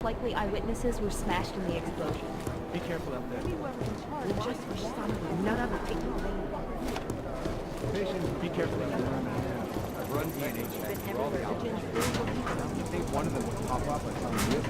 Likely eyewitnesses were smashed in the explosion. Be careful out there. Patients, be careful out there. I've run DNA checks for all the outfits. I think one of them would pop up on some list.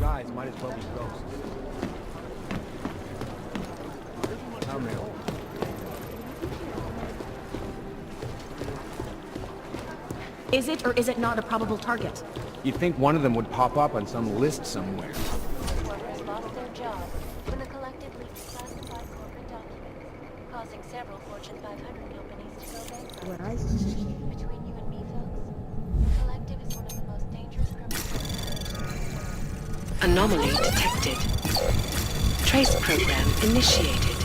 Guys might as well be ghosts. How many? Is it or is it not a probable target? You'd think one of them would pop up on some list somewhere. Workers lost their job when the collective leaked classified corporate documents, causing several Fortune 500 companies to go bankrupt. Between you and me, folks, the collective is one of the most dangerous criminals. Anomaly detected. Trace program initiated.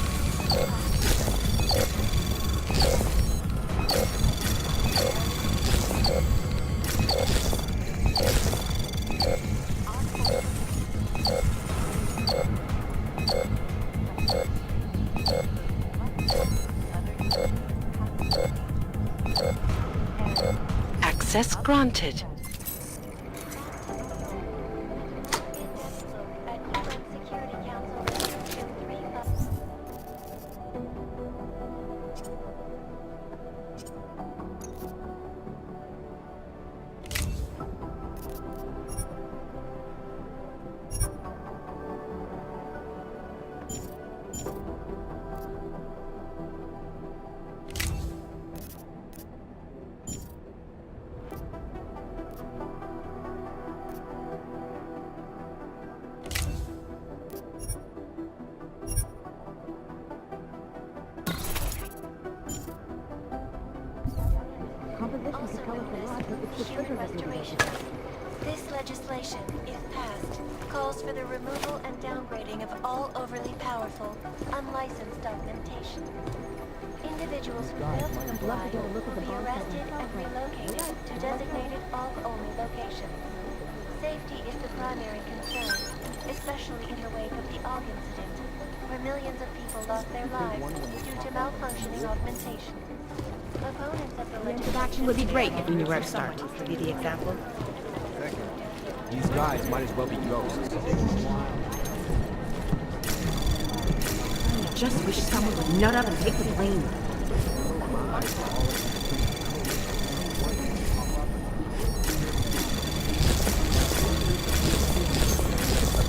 Access granted. Also known as human restoration. This legislation, if passed, calls for the removal and downgrading of all overly powerful, unlicensed augmentation. Individuals who fail to comply will be arrested and relocated to designated AUG-only locations. Safety is the primary concern, especially in the wake of the AUG incident. where millions of people lost their lives due to malfunctioning augmentation. Opponents of the Plans of action would be great if we knew where to start. Be the example. Second, these guys might as well be ghosts. I just wish someone would nut up and take the blame.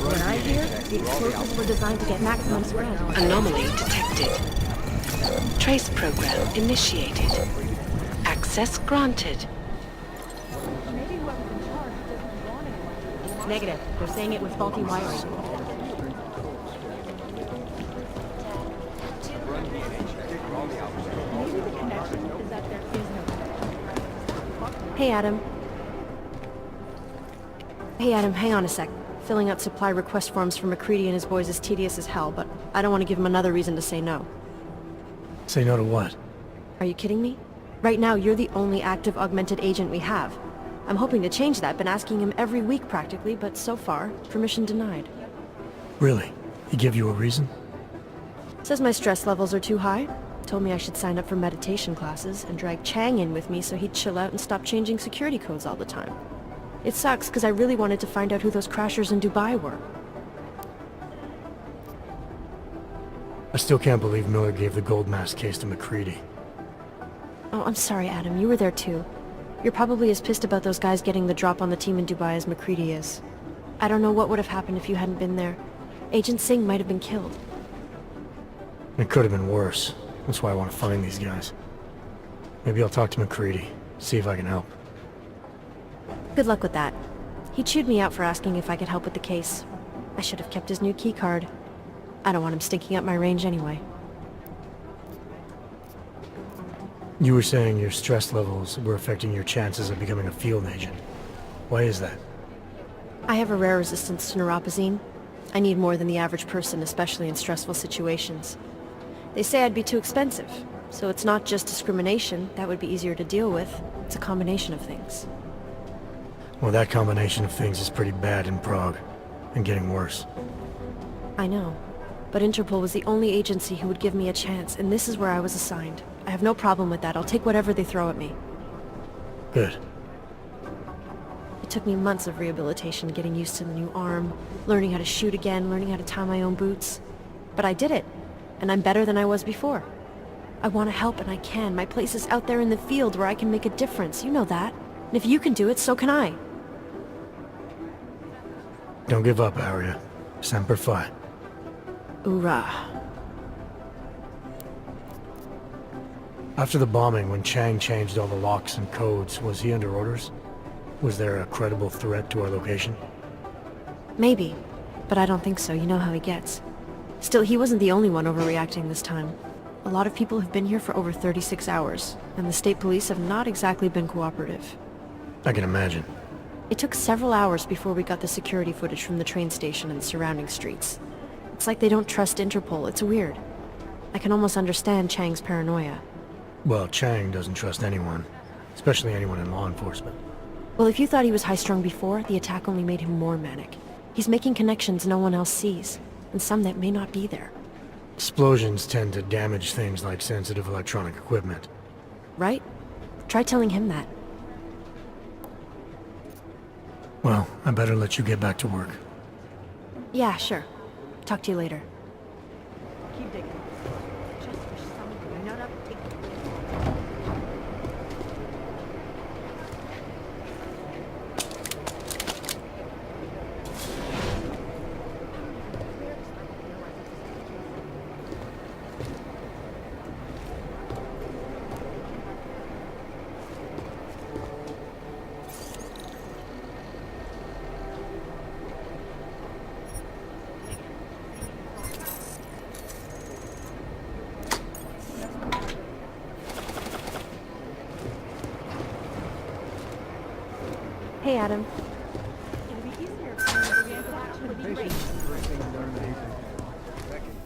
What I hear, the explosives were designed to get maximum spread. Anomaly detected. Trace program initiated. Access granted. Negative. They're saying it was faulty wiring. Hey, Adam. Hey, Adam, hang on a sec. Filling out supply request forms for MacCready and his boys is tedious as hell, but I don't want to give him another reason to say no. Say no to what? Are you kidding me? Right now, you're the only active augmented agent we have. I'm hoping to change that, been asking him every week practically, but so far, permission denied. Really? He give you a reason? Says my stress levels are too high. Told me I should sign up for meditation classes and drag Chang in with me so he'd chill out and stop changing security codes all the time. It sucks because I really wanted to find out who those crashers in Dubai were. I still can't believe Miller gave the gold mask case to MacCready. Oh, I'm sorry, Adam. You were there too. You're probably as pissed about those guys getting the drop on the team in Dubai as MacCready is. I don't know what would have happened if you hadn't been there. Agent Singh might have been killed. It could have been worse. That's why I want to find these guys. Maybe I'll talk to MacCready, see if I can help. Good luck with that. He chewed me out for asking if I could help with the case. I should have kept his new keycard. I don't want him stinking up my range anyway. You were saying your stress levels were affecting your chances of becoming a field agent. Why is that? I have a rare resistance to neuropazine. I need more than the average person, especially in stressful situations. They say I'd be too expensive, so it's not just discrimination. That would be easier to deal with. It's a combination of things. Well, that combination of things is pretty bad in Prague, and getting worse. I know, but Interpol was the only agency who would give me a chance, and this is where I was assigned. I have no problem with that. I'll take whatever they throw at me. Good. It took me months of rehabilitation, getting used to the new arm, learning how to shoot again, learning how to tie my own boots. But I did it, and I'm better than I was before. I want to help, and I can. My place is out there in the field where I can make a difference. You know that. And if you can do it, so can I. Don't give up, Arya. Semper Fi. Hoorah. After the bombing, when Chang changed all the locks and codes, was he under orders? Was there a credible threat to our location? Maybe, but I don't think so. You know how he gets. Still, he wasn't the only one overreacting this time. A lot of people have been here for over 36 hours, and the state police have not exactly been cooperative. I can imagine. It took several hours before we got the security footage from the train station and surrounding streets. It's like they don't trust Interpol. It's weird. I can almost understand Chang's paranoia. Well, Chang doesn't trust anyone, especially anyone in law enforcement. Well, if you thought he was high-strung before, the attack only made him more manic. He's making connections no one else sees, and some that may not be there. Explosions tend to damage things like sensitive electronic equipment. Right? Try telling him that. Well, I better let you get back to work. Yeah, sure. Talk to you later. Keep digging. Just wish someone could nut up and take Hey, Adam. It'll be easier if the reactive action would be great. Second,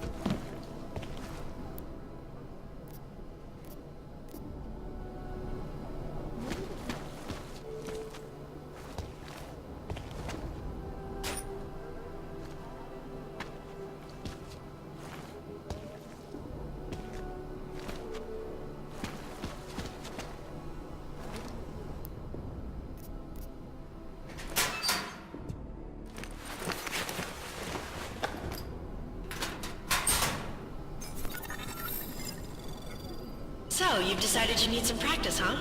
So, you've decided you need some practice, huh?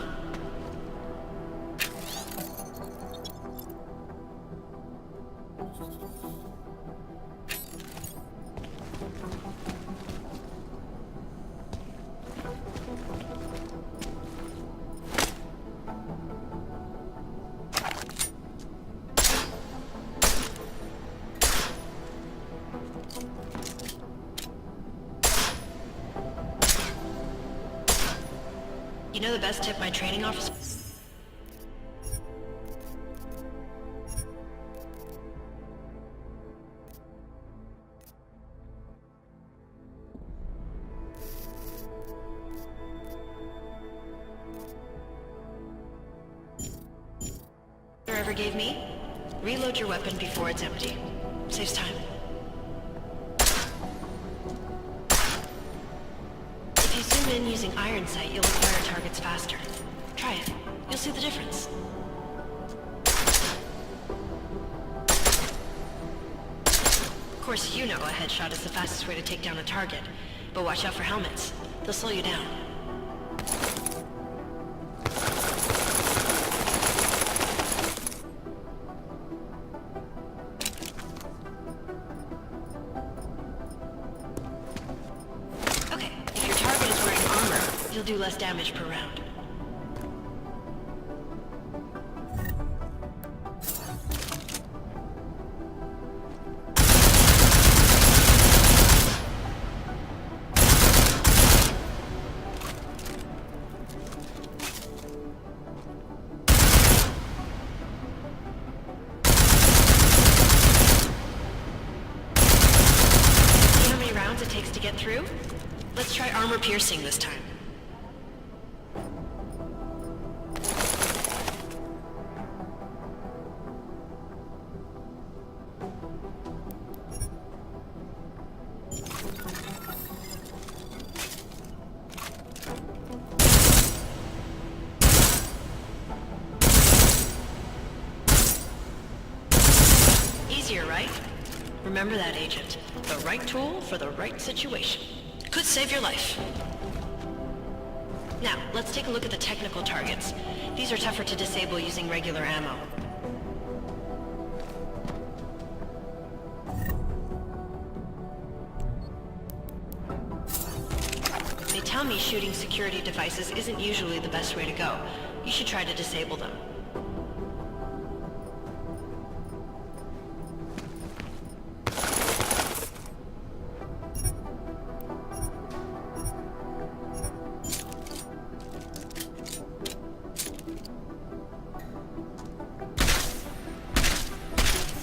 You know the best tip my training officer... ever gave me? Reload your weapon before it's empty. Saves time. If you zoom in using iron sight, you'll acquire targets faster. Try it. You'll see the difference. Of course, you know a headshot is the fastest way to take down a target, but watch out for helmets. They'll slow you down. Okay, if your target is wearing armor, you'll do less damage per round. It takes to get through? Let's try armor piercing this time. Easier, right? Remember that, Agent. The right tool for the right situation. Could save your life. Now, let's take a look at the technical targets. These are tougher to disable using regular ammo. They tell me shooting security devices isn't usually the best way to go. You should try to disable them.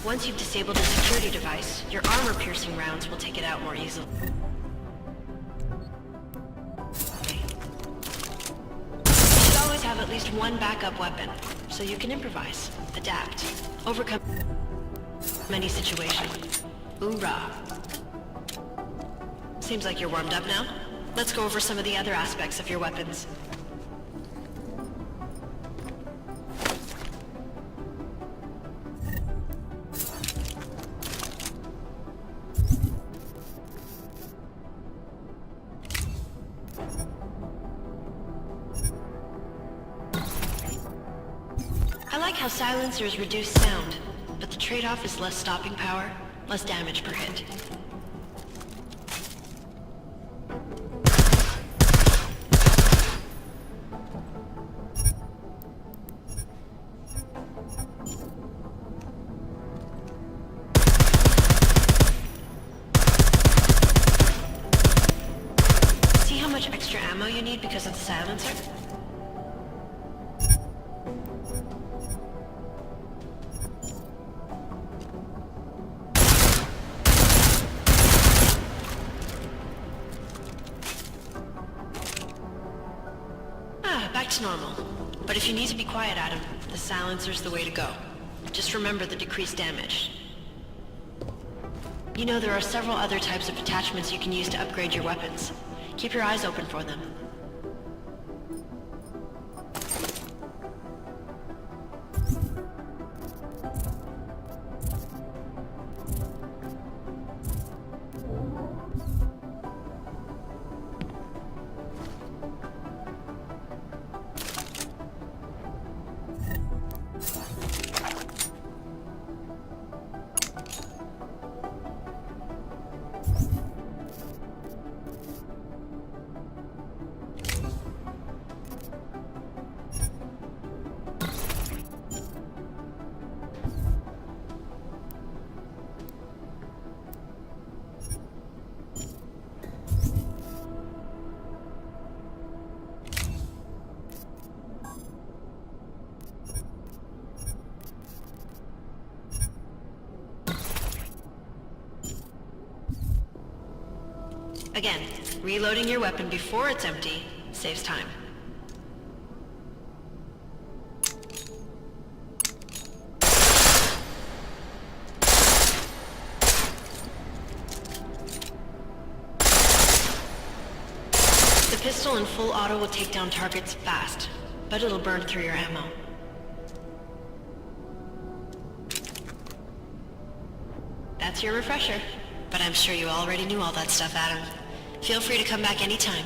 Once you've disabled a security device, your armor-piercing rounds will take it out more easily. You should always have at least one backup weapon, so you can improvise, adapt, overcome any situation. Hoorah! Seems like you're warmed up now. Let's go over some of the other aspects of your weapons. I like how silencers reduce sound, but the trade-off is less stopping power, less damage per hit. See how much extra ammo you need because of the silencer? Back to normal. But if you need to be quiet, Adam, the silencer's the way to go. Just remember the decreased damage. You know, there are several other types of attachments you can use to upgrade your weapons. Keep your eyes open for them. Again, reloading your weapon before it's empty saves time. The pistol in full auto will take down targets fast, but it'll burn through your ammo. That's your refresher. But I'm sure you already knew all that stuff, Adam. Feel free to come back anytime.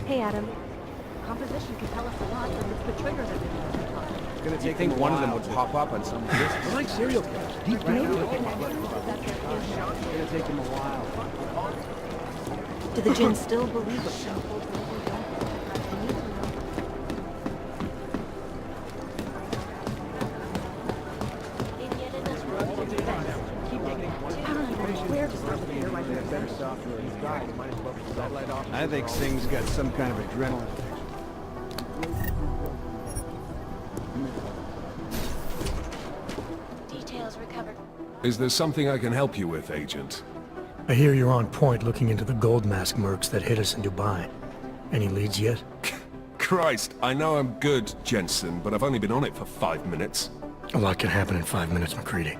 Hey, Adam. Composition can tell us a lot, but it's the trigger that we need to talk. It's gonna take think one of them would pop up on some disc. I like serial killers. Deep down. It's gonna take him a while. Do the Jinn still believe it? In yet another role of defense, I don't even know where to start with your right They have better software. He's got it. Might as well be that light off. I think Singh's got some kind of adrenaline. details recovered. Is there something I can help you with, Agent? I hear you're on point looking into the gold mask mercs that hit us in Dubai. Any leads yet? Christ, I know I'm good, Jensen, but I've only been on it for 5 minutes. A lot can happen in 5 minutes, McCready.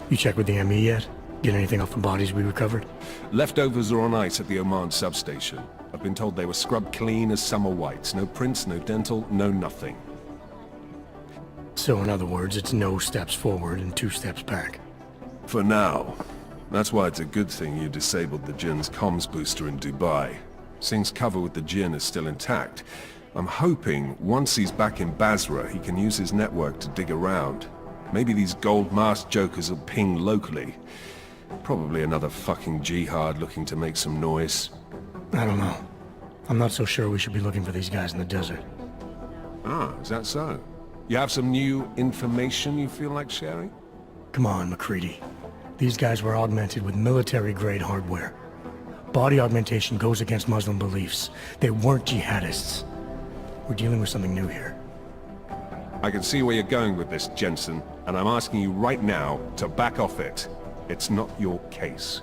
You checked with the ME yet? Get anything off the bodies we recovered? Leftovers are on ice at the Oman substation. I've been told they were scrubbed clean as summer whites. No prints, no dental, no nothing. So in other words, it's no steps forward and 2 steps back. For now. That's why it's a good thing you disabled the Jinn's comms booster in Dubai. Singh's cover with the Jinn is still intact. I'm hoping once he's back in Basra, he can use his network to dig around. Maybe these gold mask jokers will ping locally. Probably another fucking jihad looking to make some noise. I don't know. I'm not so sure we should be looking for these guys in the desert. Ah, is that so? You have some new information you feel like sharing? Come on, McCready. These guys were augmented with military-grade hardware. Body augmentation goes against Muslim beliefs. They weren't jihadists. We're dealing with something new here. I can see where you're going with this, Jensen, and I'm asking you right now to back off it. It's not your case.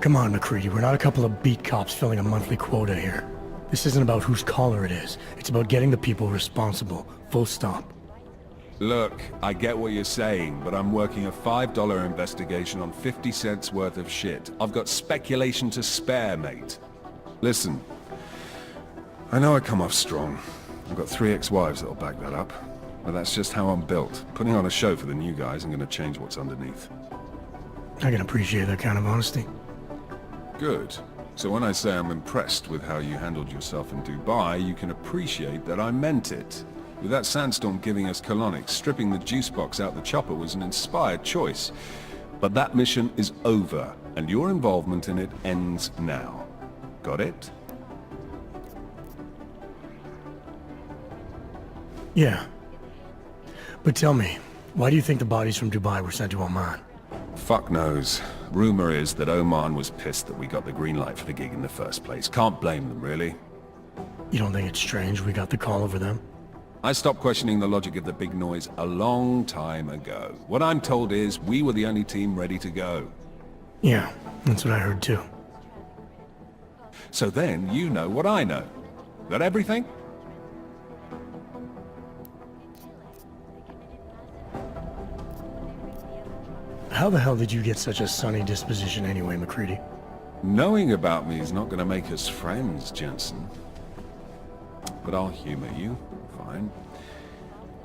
Come on, McCready. We're not a couple of beat cops filling a monthly quota here. This isn't about whose collar it is. It's about getting the people responsible. Full stop. Look, I get what you're saying, but I'm working a $5 investigation on 50 cents worth of shit. I've got speculation to spare, mate. Listen, I know I come off strong. I've got 3 ex-wives that'll back that up. But that's just how I'm built. Putting on a show for the new guys, I'm gonna change what's underneath. I can appreciate that kind of honesty. Good. So when I say I'm impressed with how you handled yourself in Dubai, you can appreciate that I meant it. With that sandstorm giving us colonics, stripping the juice box out the chopper was an inspired choice. But that mission is over, and your involvement in it ends now. Got it? Yeah. But tell me, why do you think the bodies from Dubai were sent to Oman? Fuck knows. Rumor is that Oman was pissed that we got the green light for the gig in the first place. Can't blame them, really. You don't think it's strange we got the call over them? I stopped questioning the logic of the big noise a long time ago. What I'm told is we were the only team ready to go. Yeah, that's what I heard too. So then you know what I know. That everything? How the hell did you get such a sunny disposition anyway, McCready? Knowing about me is not going to make us friends, Jensen. But I'll humor you. Fine.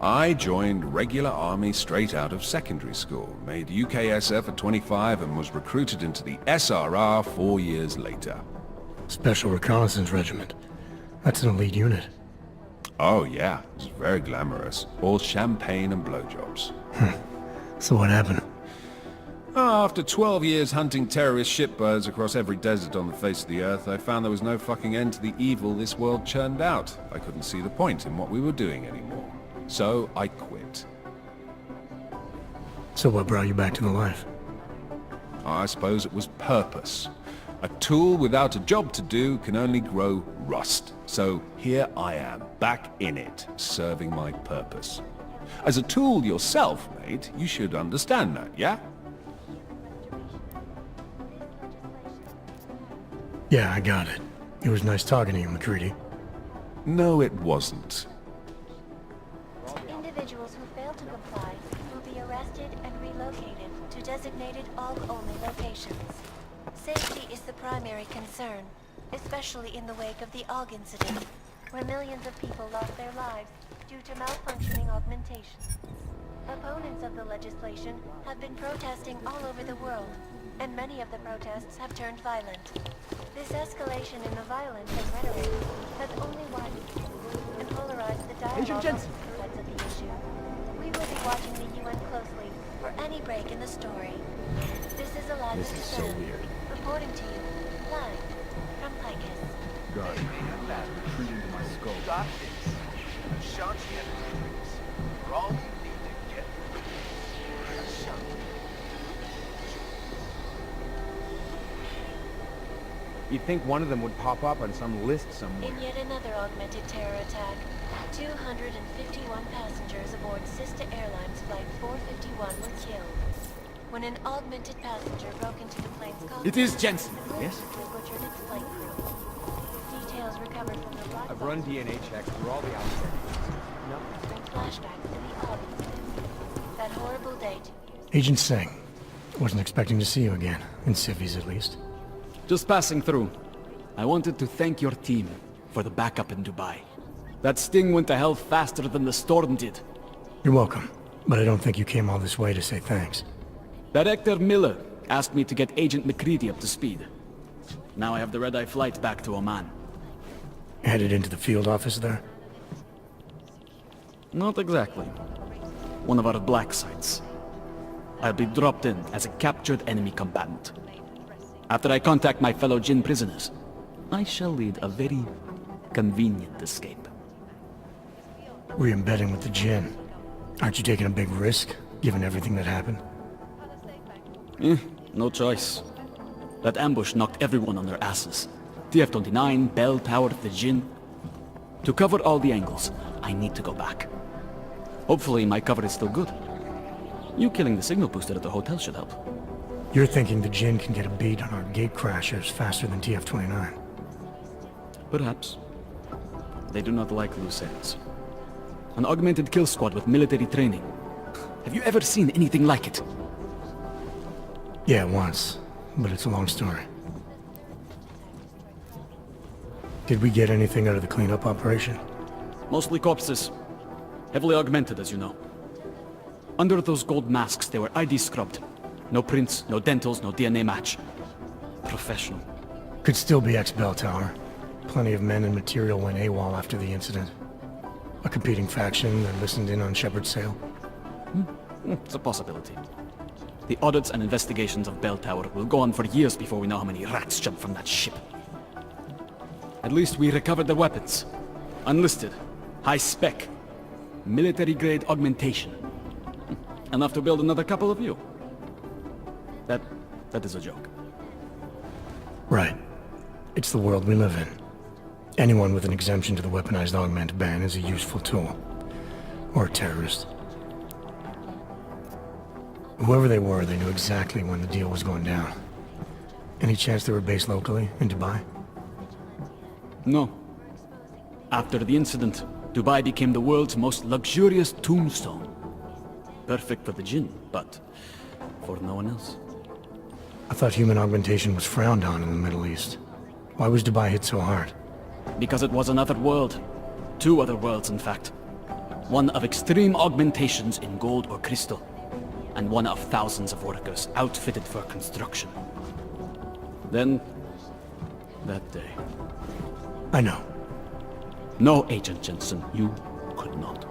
I joined regular army straight out of secondary school, made UKSF at 25 and was recruited into the SRR 4 years later. Special Reconnaissance Regiment. That's an elite unit. Oh yeah, it's very glamorous. All champagne and blowjobs. So what happened? After 12 years hunting terrorist shitbirds across every desert on the face of the earth, I found there was no fucking end to the evil this world churned out. I couldn't see the point in what we were doing anymore. So I quit. So what brought you back to the life? I suppose it was purpose. A tool without a job to do can only grow rust. So here I am, back in it, serving my purpose. As a tool yourself, mate, you should understand that, yeah? Yeah, I got it. It was nice talking to you, McCready. No, it wasn't. Individuals who fail to comply will be arrested and relocated to designated AUG-only locations. Safety is the primary concern, especially in the wake of the AUG incident, where millions of people lost their lives due to malfunctioning augmentation. Opponents of the legislation have been protesting all over the world, and many of the protests have turned violent. This escalation in the violence and rhetoric has only widened and polarized the dialogue on Jensen. both sides of the issue. We will be watching the UN closely for any break in the story. This is Eliza This is so Cassell, weird. reporting to you, live from Picus. God, that retreating to my skull. Got this. Ashanti and Matrix. We're all you need to get. Ashanti. You'd think one of them would pop up on some list somewhere. In yet another augmented terror attack, 251 passengers aboard Sista Airlines Flight 451 were killed when an augmented passenger broke into the plane's cockpit. It is Jensen. Yes? They butchered its flight crew. Details recovered from the black I've box run DNA checks through all the outfits. bring flashbacks to the AUG incident. That horrible day 2 years Agent Singh. Wasn't expecting to see you again. In civvies, at least. Just passing through. I wanted to thank your team for the backup in Dubai. That sting went to hell faster than the storm did. You're welcome. But I don't think you came all this way to say thanks. Director Miller asked me to get Agent McCready up to speed. Now I have the red-eye flight back to Oman. Headed into the field office there? Not exactly. One of our black sites. I'll be dropped in as a captured enemy combatant. After I contact my fellow Jinn prisoners, I shall lead a very convenient escape. Re-embedding with the Jinn. Aren't you taking a big risk, given everything that happened? No choice. That ambush knocked everyone on their asses. TF-29, Bell Tower, the Jinn. To cover all the angles, I need to go back. Hopefully my cover is still good. You killing the signal booster at the hotel should help. You're thinking the Jinn can get a beat on our gate crashers faster than TF-29. Perhaps. They do not like loose ends. An augmented kill squad with military training. Have you ever seen anything like it? Yeah, once. But it's a long story. Did we get anything out of the cleanup operation? Mostly corpses. Heavily augmented, as you know. Under those gold masks, they were ID scrubbed. No prints, no dentals, no DNA match. Professional. Could still be ex-Bell Tower. Plenty of men and material went AWOL after the incident. A competing faction that listened in on Shepard's sale. It's a possibility. The audits and investigations of Bell Tower will go on for years before we know how many rats jumped from that ship. At least we recovered their weapons. Unlisted. High spec. Military-grade augmentation. Enough to build another couple of you. That is a joke. Right. It's the world we live in. Anyone with an exemption to the weaponized augment ban is a useful tool. Or a terrorist. Whoever they were, they knew exactly when the deal was going down. Any chance they were based locally, in Dubai? No. After the incident, Dubai became the world's most luxurious tombstone. Perfect for the Jinn, but for no one else. I thought human augmentation was frowned on in the Middle East. Why was Dubai hit so hard? Because it was another world. Two other worlds, in fact. One of extreme augmentations in gold or crystal, and one of thousands of workers outfitted for construction. Then, that day. I know. No, Agent Jensen, you could not.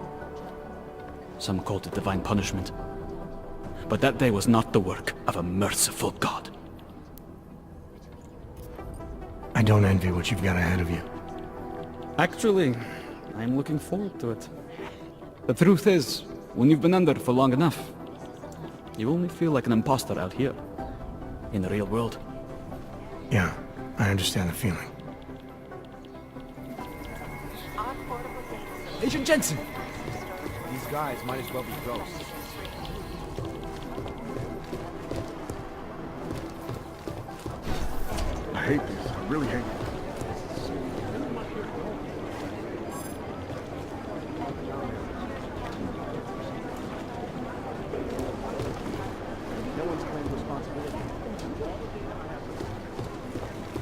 Some called it divine punishment. But that day was not the work of a merciful God. I don't envy what you've got ahead of you. Actually, I'm looking forward to it. The truth is, when you've been under for long enough, you only feel like an imposter out here, in the real world. Yeah, I understand the feeling. Agent Jensen! These guys might as well be ghosts. I hate this. I really hate it. No one's claimed responsibility.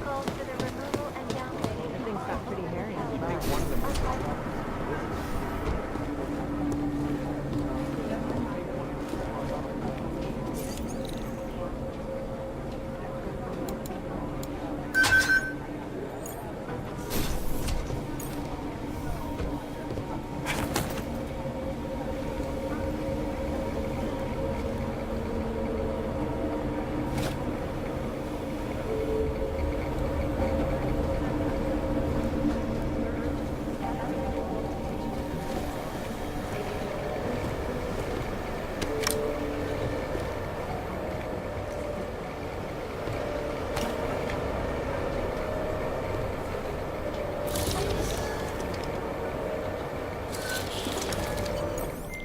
Calls for the removal and downgrading. Things got pretty hairy on the I think bar. one of them was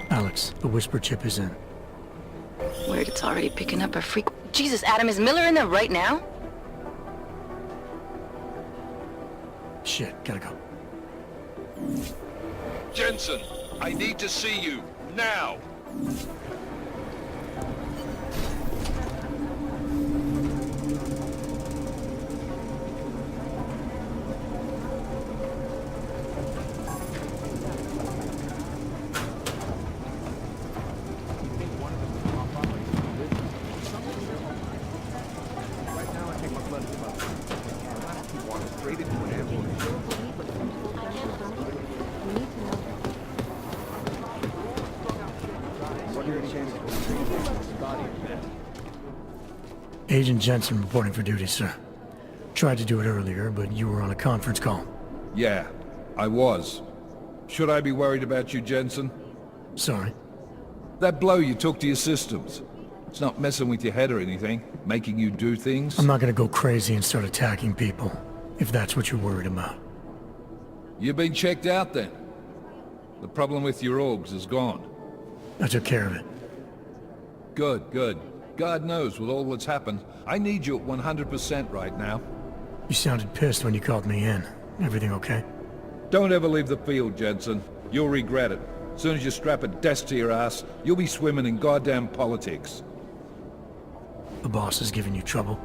Alex, the Whisper chip is in. Word, it's already picking up a freak. Jesus, Adam, is Miller in there right now? Shit, gotta go. Jensen, I need to see you, now! right now. I think my blood is about to walk straight into an ambush. We need to know. Security chance to go body in bed. Agent Jensen reporting for duty, sir. Tried to do it earlier, but you were on a conference call. Yeah, I was. Should I be worried about you, Jensen? Sorry. That blow you took to your systems. It's not messing with your head or anything, making you do things. I'm not gonna go crazy and start attacking people, if that's what you're worried about. You've been checked out then. The problem with your orgs is gone. I took care of it. Good, good. God knows with all that's happened, I need you at 100% right now. You sounded pissed when you called me in. Everything okay? Don't ever leave the field, Jensen. You'll regret it. As soon as you strap a desk to your ass, you'll be swimming in goddamn politics. The boss is giving you trouble.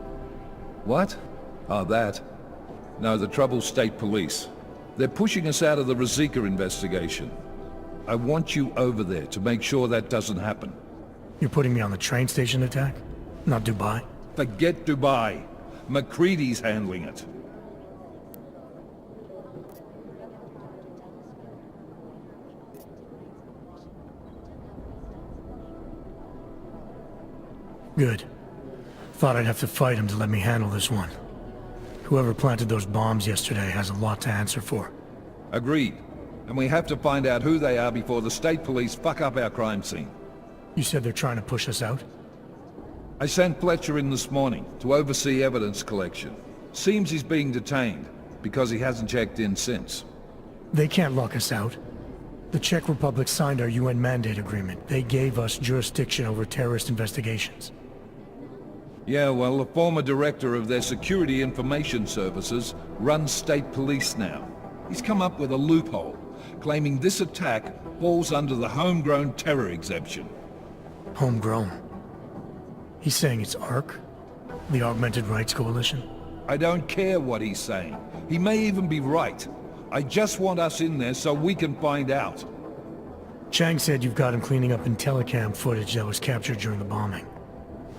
What? Oh, that? No, the Trouble's State Police. They're pushing us out of the Razika investigation. I want you over there to make sure that doesn't happen. You're putting me on the train station attack? Not Dubai? Forget Dubai. MacReady's handling it. Good. Thought I'd have to fight him to let me handle this one. Whoever planted those bombs yesterday has a lot to answer for. Agreed. And we have to find out who they are before the state police fuck up our crime scene. You said they're trying to push us out? I sent Fletcher in this morning to oversee evidence collection. Seems he's being detained. because he hasn't checked in since. They can't lock us out. The Czech Republic signed our UN mandate agreement. They gave us jurisdiction over terrorist investigations. Yeah, well, the former director of their security information services runs state police now. He's come up with a loophole, claiming this attack falls under the homegrown terror exemption. Homegrown. He's saying it's ARC? The Augmented Rights Coalition? I don't care what he's saying. He may even be right. I just want us in there so we can find out. Chang said you've got him cleaning up Intellicam footage that was captured during the bombing.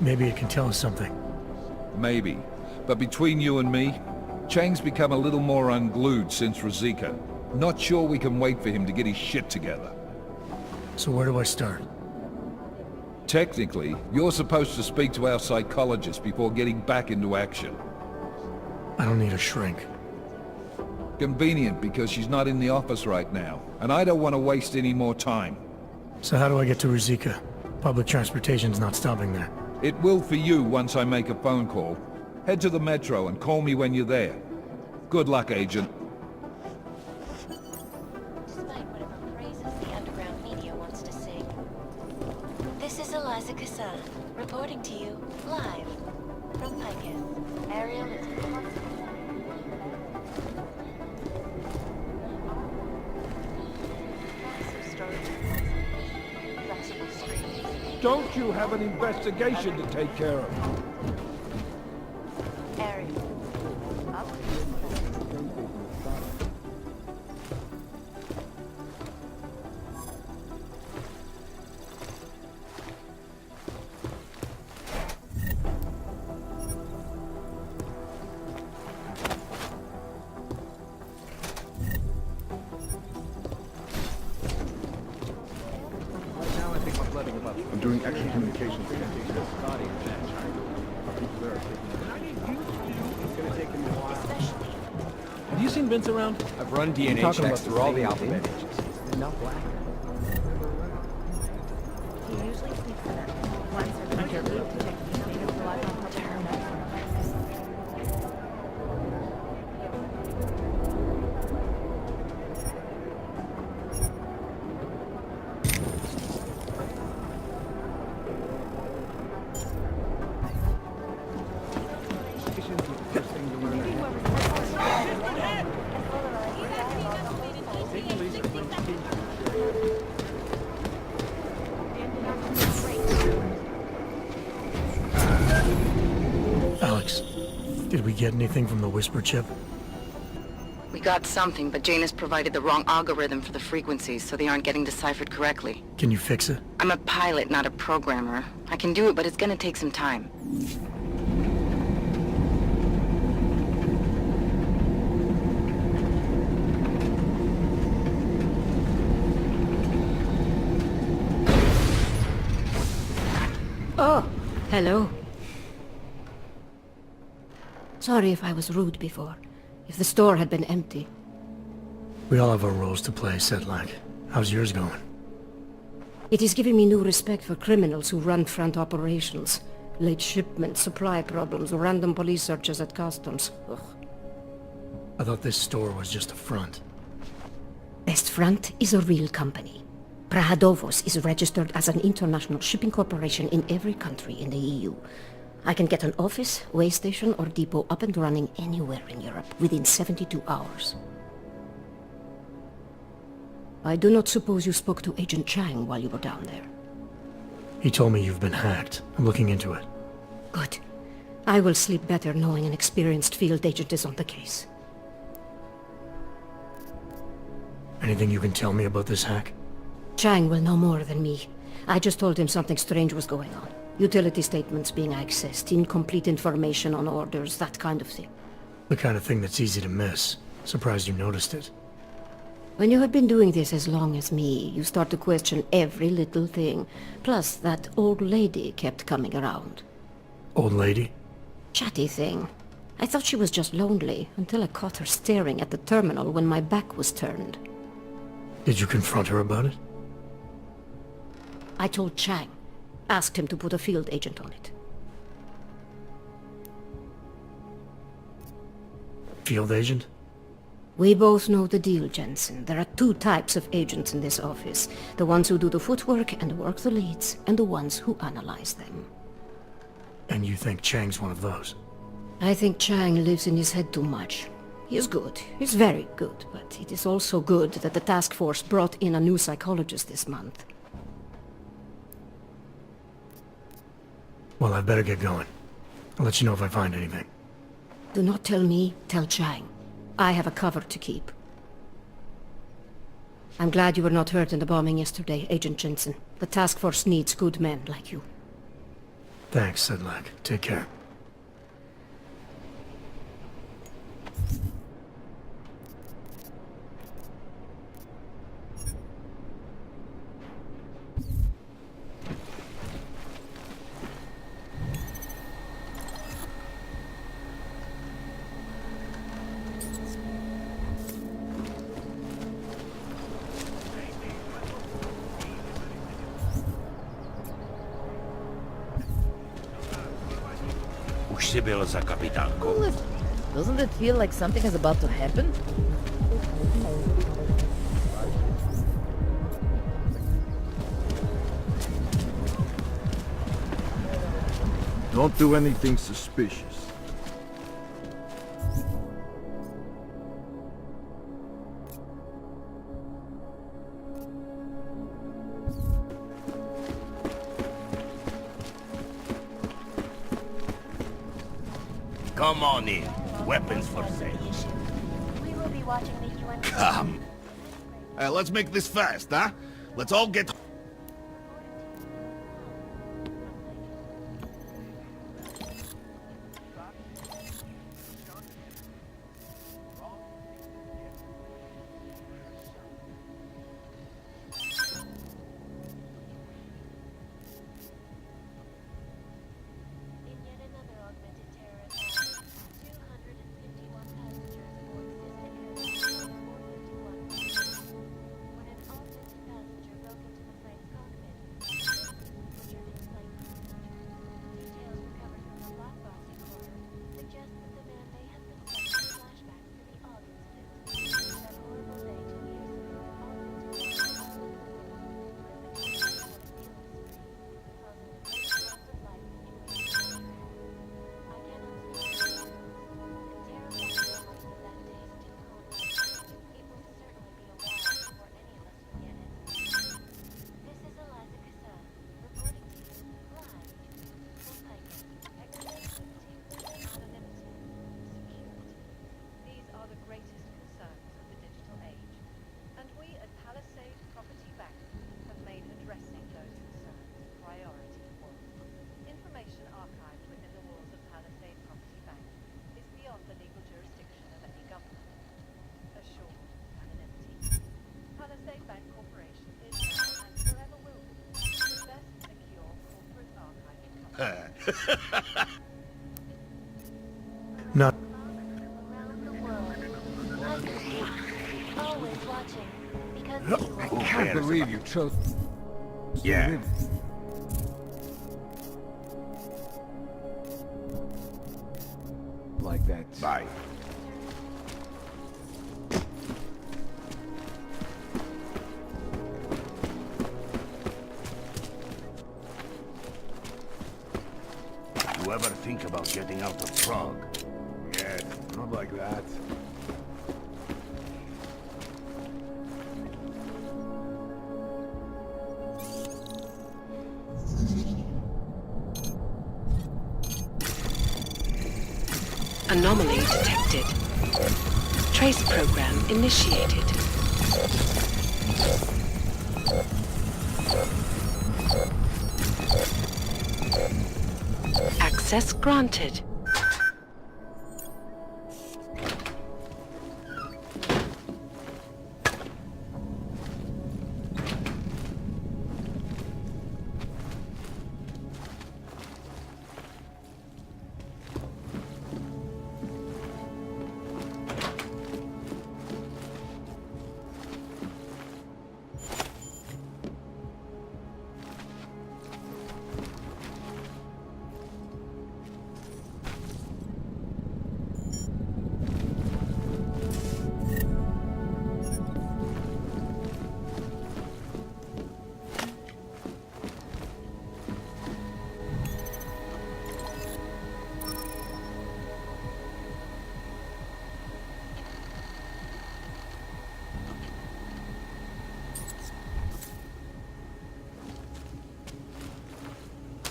Maybe it can tell us something. Maybe. But between you and me, Chang's become a little more unglued since Ruzicka. Not sure we can wait for him to get his shit together. So where do I start? Technically, you're supposed to speak to our psychologist before getting back into action. I don't need a shrink. Convenient because she's not in the office right now, and I don't want to waste any more time. So how do I get to Ruzicka? Public transportation's not stopping there. It will for you once I make a phone call. Head to the metro and call me when you're there. Good luck, Agent. Despite whatever praises the underground media wants to sing. This is Eliza Kassan, reporting to you, live, from Picus. Ariel is Don't you have an investigation to take care of? Ariel. I'm doing extra communications. Have you seen Vince around? I've run DNA checks through all the alphabet ages. They're not black. He usually speaks to them. Once or twice a week to check the state of blood on public internet. Alex, did we get anything from the Whisper chip? We got something, but Jane has provided the wrong algorithm for the frequencies, so they aren't getting deciphered correctly. Can you fix it? I'm a pilot, not a programmer. I can do it, but it's gonna take some time. Oh, hello. Sorry if I was rude before. If the store had been empty. We all have our roles to play, Sedlak. How's yours going? It is giving me new respect for criminals who run front operations. Late shipments, supply problems, random police searches at customs. Ugh. I thought this store was just a front. Best Front is a real company. Prahadovos is registered as an international shipping corporation in every country in the EU. I can get an office, way station, or depot up and running anywhere in Europe within 72 hours. I do not suppose you spoke to Agent Chang while you were down there. He told me you've been hacked. I'm looking into it. Good. I will sleep better knowing an experienced field agent is on the case. Anything you can tell me about this hack? Chang will know more than me. I just told him something strange was going on. Utility statements being accessed, incomplete information on orders, that kind of thing. The kind of thing that's easy to miss. Surprised you noticed it. When you have been doing this as long as me, you start to question every little thing. Plus, that old lady kept coming around. Old lady? Chatty thing. I thought she was just lonely, until I caught her staring at the terminal when my back was turned. Did you confront her about it? I told Chang. Asked him to put a field agent on it. Field agent? We both know the deal, Jensen. There are two types of agents in this office. The ones who do the footwork and work the leads, and the ones who analyze them. And you think Chang's one of those? I think Chang lives in his head too much. He is good. He's very good, but it is also good that the task force brought in a new psychologist this month. Well, I'd better get going. I'll let you know if I find anything. Do not tell me, tell Chang. I have a cover to keep. I'm glad you were not hurt in the bombing yesterday, Agent Jensen. The task force needs good men like you. Thanks, Sedlak. Take care. Už jsi byl za kapitánkou? Doesn't it feel like something is about to happen? Don't do anything suspicious. Come on in. Weapons for sale. We will be watching the UN... Come. Let's make this fast, huh? Let's all get... In yet another augmented terror attack, 251 passengers aboard Cessna Airlines 451 when an augmented passenger broke into the plane's cockpit, butchered its flight crew. Details recovered from the black box recorder suggest that the man may have been suffering flashbacks to the August 5th, that horrible day 2 years ago when augmented terror all over the world put the chaos on a killing spree, causing the greatest loss of life in human history. I cannot speak for others. The terrifying memories of that day still haunt me. It will certainly be a while before any of us forget it. This is Eliza Kassan, reporting to you live from Piker. Anonymity, security. These are the greatest concerns of the digital age, and we at Palisade Property Bank have made addressing those concerns priority work. Information archived within the walls of Palisade Property Bank is beyond the legal jurisdiction of any government. Assured anonymity. Palisade Bank Corporation is now and forever will be the best secure corporate archiving company. Not... Around the world. I could be always watching, because he I will... can't believe you chose... Yeah. like that. Bye. You ever think about getting out of Prague? Yeah, not like that. Anomaly detected. Trace program initiated. Access granted.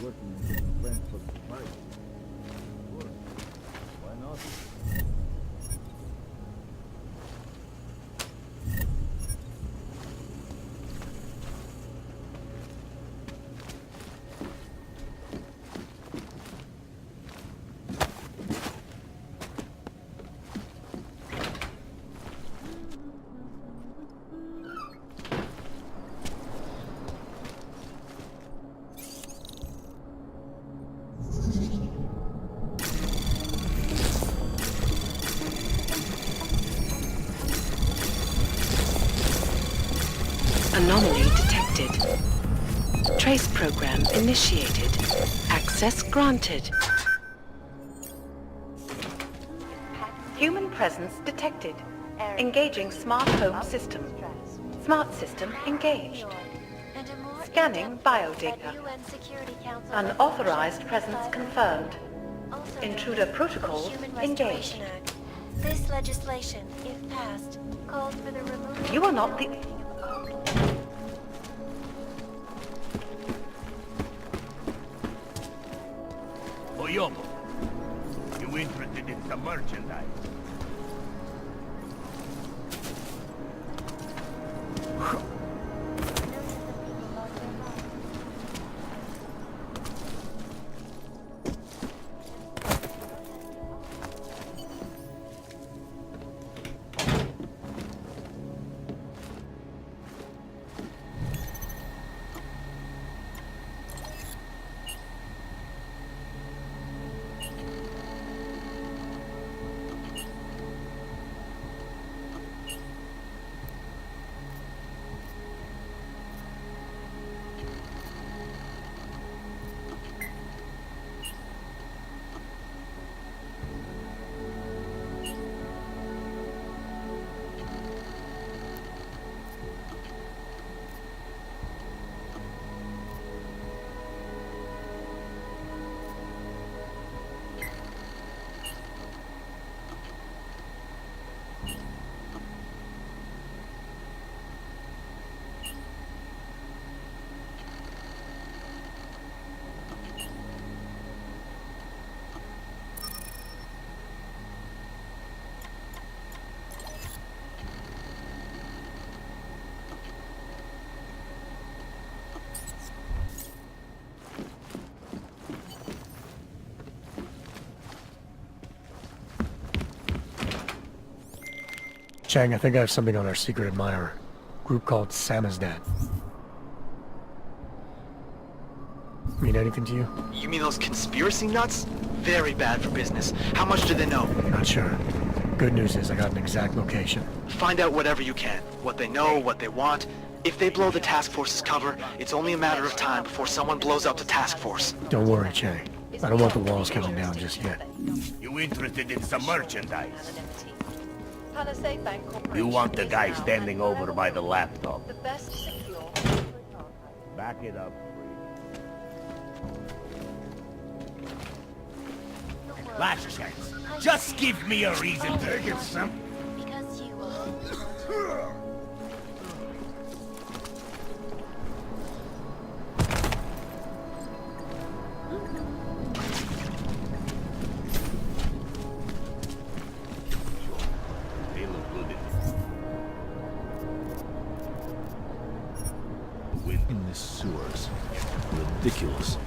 working in different branches of society. Sure. Why not? Anomaly detected. Trace program initiated. Access granted. Human presence detected. Engaging smart home system. Smart system engaged. Scanning biodata. Unauthorized presence confirmed. Intruder protocols engaged. This legislation, if passed, calls for the removal... You are not the... Oyomo, you interested in some merchandise? Chang, I think I have something on our secret admirer. Group called Samizdat. Mean anything to you? You mean those conspiracy nuts? Very bad for business. How much do they know? Not sure. Good news is I got an exact location. Find out whatever you can. What they know, what they want. If they blow the task force's cover, it's only a matter of time before someone blows up the task force. Don't worry, Chang. I don't want the walls coming down just yet. You interested in some merchandise? Palisade Bank Corporation. You want the guy standing over by the laptop. The best secure. Back it up. Last chance. Just give me a reason to get some. Because you are. They look good In the sewers. Ridiculous.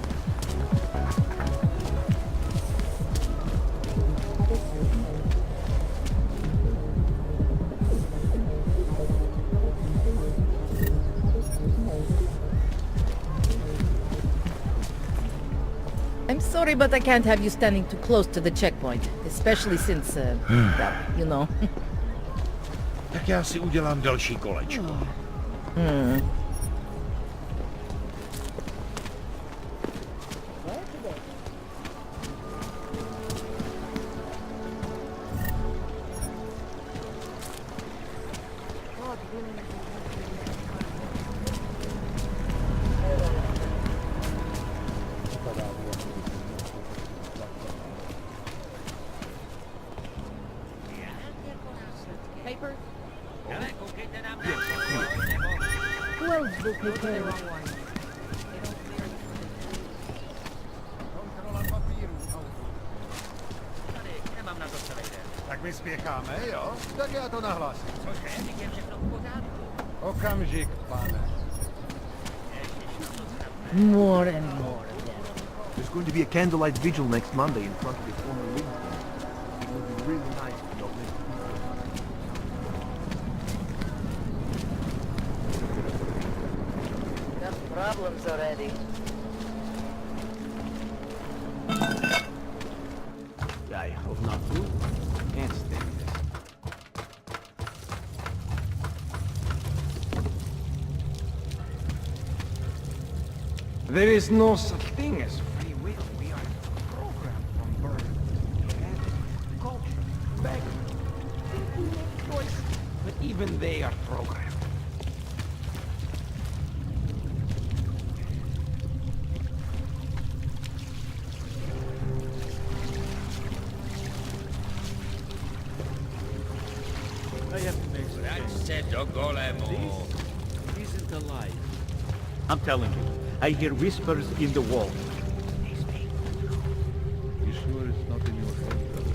I'm sorry, but I can't have you standing too close to the checkpoint, especially since, well, you know. Tak já si udělám další kolečko. Paper? Who else will take care of it? Tak my spěcháme, jo? Tak já to nahlásím. Okamžik, pane. More and more of them. There's going to be a candlelight vigil next Monday in front of the former Legion. It would be really nice to not miss Got problems already. I hope not too. Can't stand this. There is no such thing as free will. We are programmed from birth. Habit, culture, background. We make choices, but even they are programmed. I have to make This isn't a lie. I'm telling you, I hear whispers in the wall. You sure it's not in your head, brother?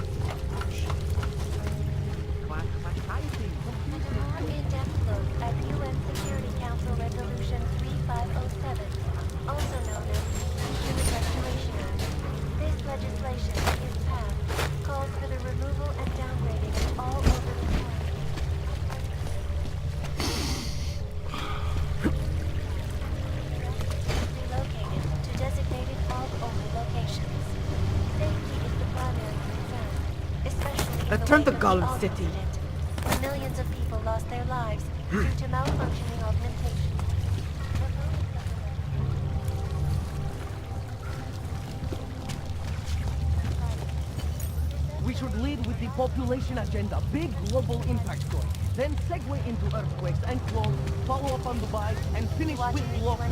An in-depth look at UN Security Council Resolution 3507, also known as the Human Restoration Act. This legislation, if passed, calls for the removal and downgrading of all overly relocated to designated hog-only locations. Safety is the primary concern, especially in the Return to wake of Golem the Og City. incident, when millions of people lost their lives due to malfunctioning augmentation. We should lead with the population agenda, big global impact story. Then segue into earthquakes and clones, follow up on Dubai, and finish with global.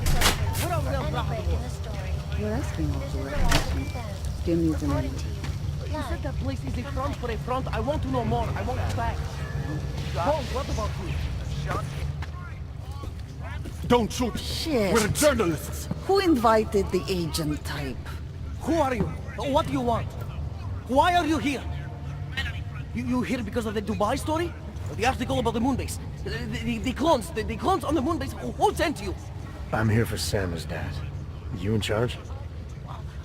What are we And a break in the story. You're asking all This the is right the last questions. stand. Still needs an Reporting end. to you. You said that place is a front for a front. I want to know more. I want facts. Paul, what about you? Don't shoot! Shit. We're journalists! Who invited the agent type? Who are you? What do you want? Why are you here? You here because of the Dubai story? The article about the moon base? The clones? The clones on the moon base? Who sent you? I'm here for Sam's dad. You in charge?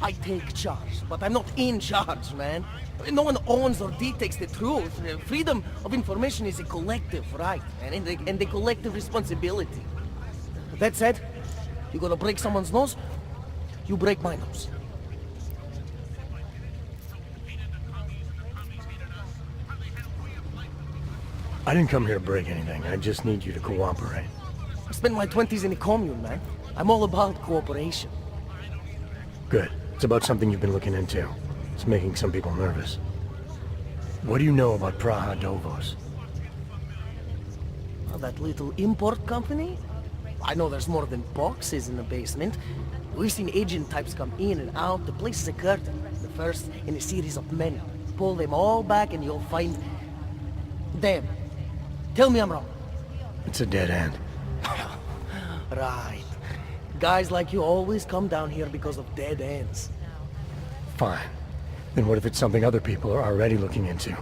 I take charge, but I'm not in charge, man. No one owns or dictates the truth. Freedom of information is a collective right, and a collective responsibility. That said, you gonna break someone's nose? You break my nose. I didn't come here to break anything. I just need you to cooperate. I spent my 20s in a commune, man. I'm all about cooperation. Good. It's about something you've been looking into. It's making some people nervous. What do you know about Praha Dovos? Oh, that little import company? I know there's more than boxes in the basement. We've seen agent types come in and out. The place is a curtain. The first in a series of many. Pull them all back and you'll find... them. Tell me I'm wrong. It's a dead end. Right. Guys like you always come down here because of dead ends. Fine. Then what if it's something other people are already looking into?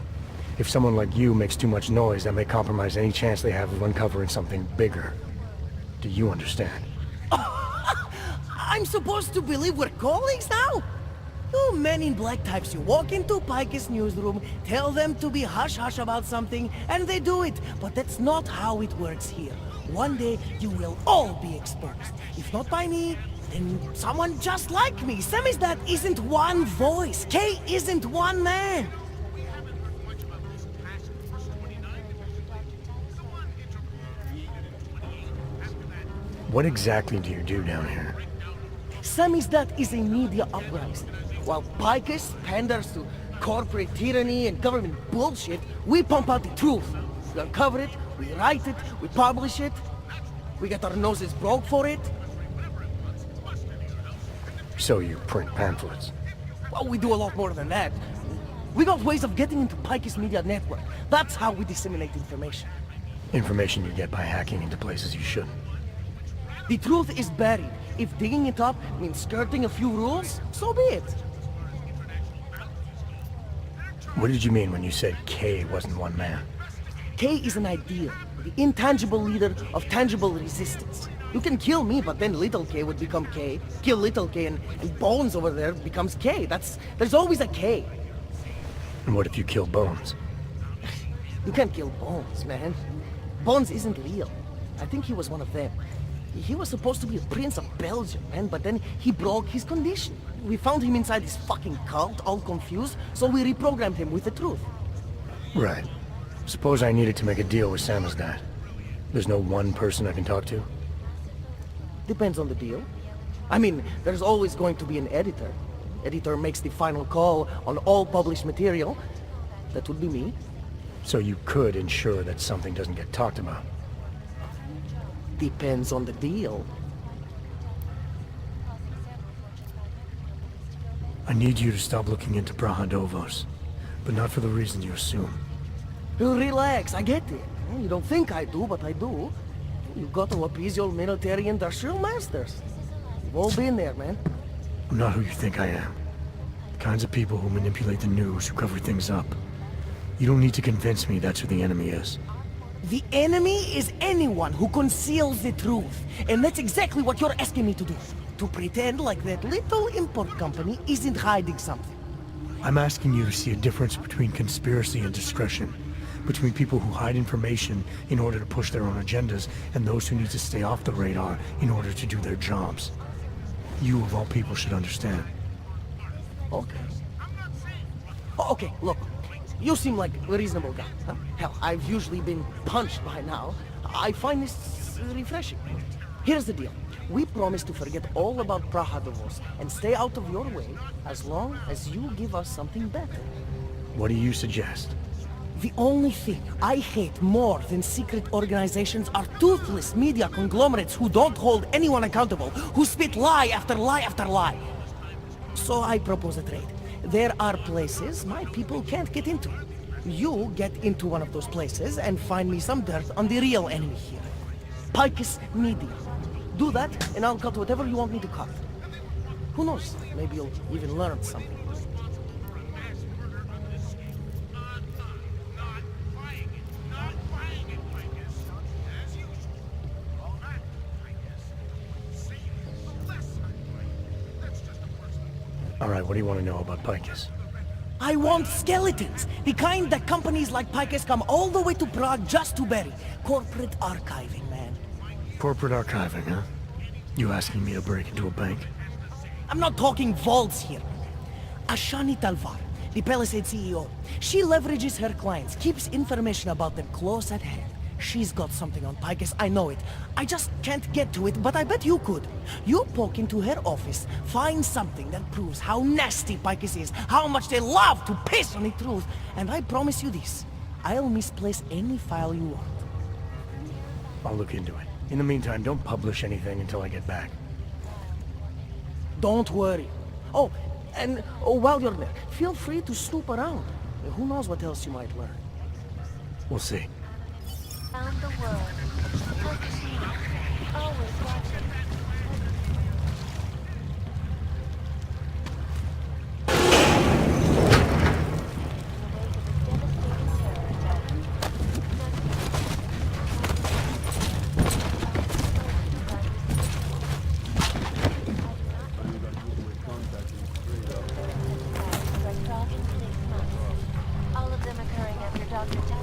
If someone like you makes too much noise, that may compromise any chance they have of uncovering something bigger. Do you understand? I'm supposed to believe we're colleagues now? You men in black types, you walk into Pike's newsroom, tell them to be hush-hush about something, and they do it. But that's not how it works here. One day, you will all be exposed. If not by me, then someone just like me. Samizdat isn't one voice. Kay isn't one man. What exactly do you do down here? Samizdat is a media uprising. While Picus panders to corporate tyranny and government bullshit, we pump out the truth. We uncover it, we write it, we publish it. We get our noses broke for it. So you print pamphlets? Well, we do a lot more than that. We got ways of getting into Picus media network. That's how we disseminate information. Information you get by hacking into places you shouldn't. The truth is buried. If digging it up means skirting a few rules, so be it. What did you mean when you said K wasn't one man? K is an ideal, the intangible leader of tangible resistance. You can kill me, but then little K would become K. Kill little K and Bones over there becomes K. There's always a K. And what if you kill Bones? You can't kill Bones, man. Bones isn't real. I think he was one of them. He was supposed to be a prince of Belgium, man, but then he broke his condition. We found him inside this fucking cult, all confused, so we reprogrammed him with the truth. Right. Suppose I needed to make a deal with Samizdat. There's no one person I can talk to? Depends on the deal. I mean, there's always going to be an editor. Editor makes the final call on all published material. That would be me. So you could ensure that something doesn't get talked about? Depends on the deal. I need you to stop looking into Brahadovos, but not for the reason you assume. Relax, I get it. You don't think I do, but I do. You got to appease your military industrial masters. We've all been there, man. I'm not who you think I am. The kinds of people who manipulate the news, who cover things up. You don't need to convince me that's who the enemy is. The enemy is anyone who conceals the truth. And that's exactly what you're asking me to do. To pretend like that little import company isn't hiding something. I'm asking you to see a difference between conspiracy and discretion. Between people who hide information in order to push their own agendas and those who need to stay off the radar in order to do their jobs. You, of all people, should understand. Okay. Okay, look. You seem like a reasonable guy. Huh? Hell, I've usually been punched by now. I find this refreshing. Here's the deal. We promise to forget all about Brahadovos and stay out of your way as long as you give us something better. What do you suggest? The only thing I hate more than secret organizations are toothless media conglomerates who don't hold anyone accountable, who spit lie after lie after lie. So I propose a trade. There are places my people can't get into. You get into one of those places and find me some dirt on the real enemy here. Picus Media. Do that, and I'll cut whatever you want me to cut. Who knows? Maybe you'll even learn something. Alright, what do you want to know about Picus? I want skeletons! The kind that companies like Picus come all the way to Prague just to bury. Corporate archiving, man. Corporate archiving, huh? You asking me to break into a bank? I'm not talking vaults here. Ashani Talvar, the Palisade CEO. She leverages her clients, keeps information about them close at hand. She's got something on Picus, I know it. I just can't get to it, but I bet you could. You poke into her office, find something that proves how nasty Picus is, how much they love to piss on the truth, and I promise you this. I'll misplace any file you want. I'll look into it. In the meantime, don't publish anything until I get back. Don't worry. Oh, and while you're there, feel free to snoop around. Who knows what else you might learn. We'll see. Around the world. Focus me. Always watching. All of them occurring after Dr. Jackson.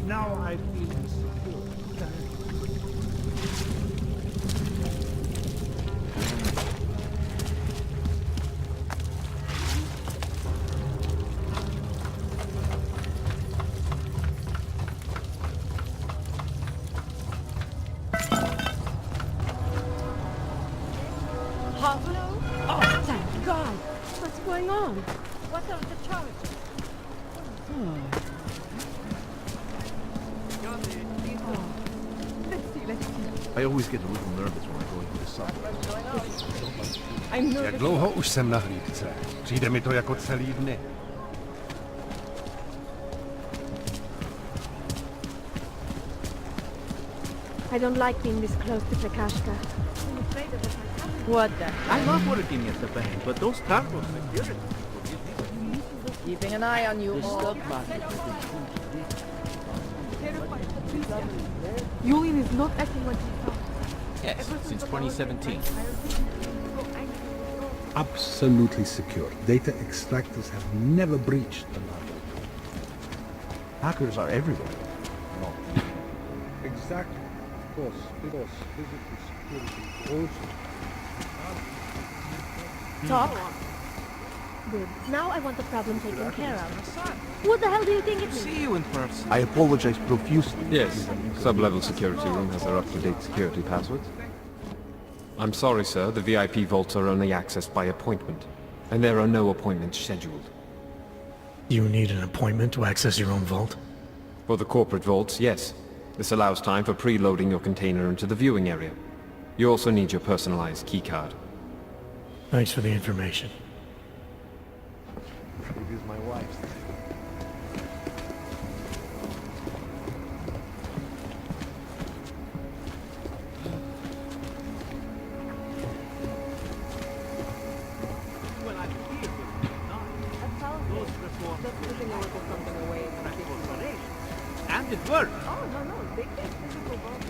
Now I feel secure. Hello? Oh, thank God. What's going on? What are the charges? I always get a little nervous when I go into the subway. I'm nervous. Jak dlouho už jsem na hlídce? Přijde mi to jako celý dny. I don't like being this close to Prakashka. I'm afraid of it. What the? I love working at the bank, but those Targos security... Keeping an eye on you The all. stock market. Julian is not acting like he thought. Yes, since 2017. Absolutely secure. Data extractors have never breached the law. Hackers are everywhere. No. Exactly. Of course, physical security also. Talk. Good. Now I want the problem taken care of. What the hell do you think it means? See you in person. I apologize profusely. Yes, sub-level security room has their up-to-date security passwords. I'm sorry, sir, the VIP vaults are only accessed by appointment, and there are no appointments scheduled. You need an appointment to access your own vault? For the corporate vaults, yes. This allows time for preloading your container into the viewing area. You also need your personalized keycard. Thanks for the information. It is my wife's. And it worked. Oh, no, they get physical vault.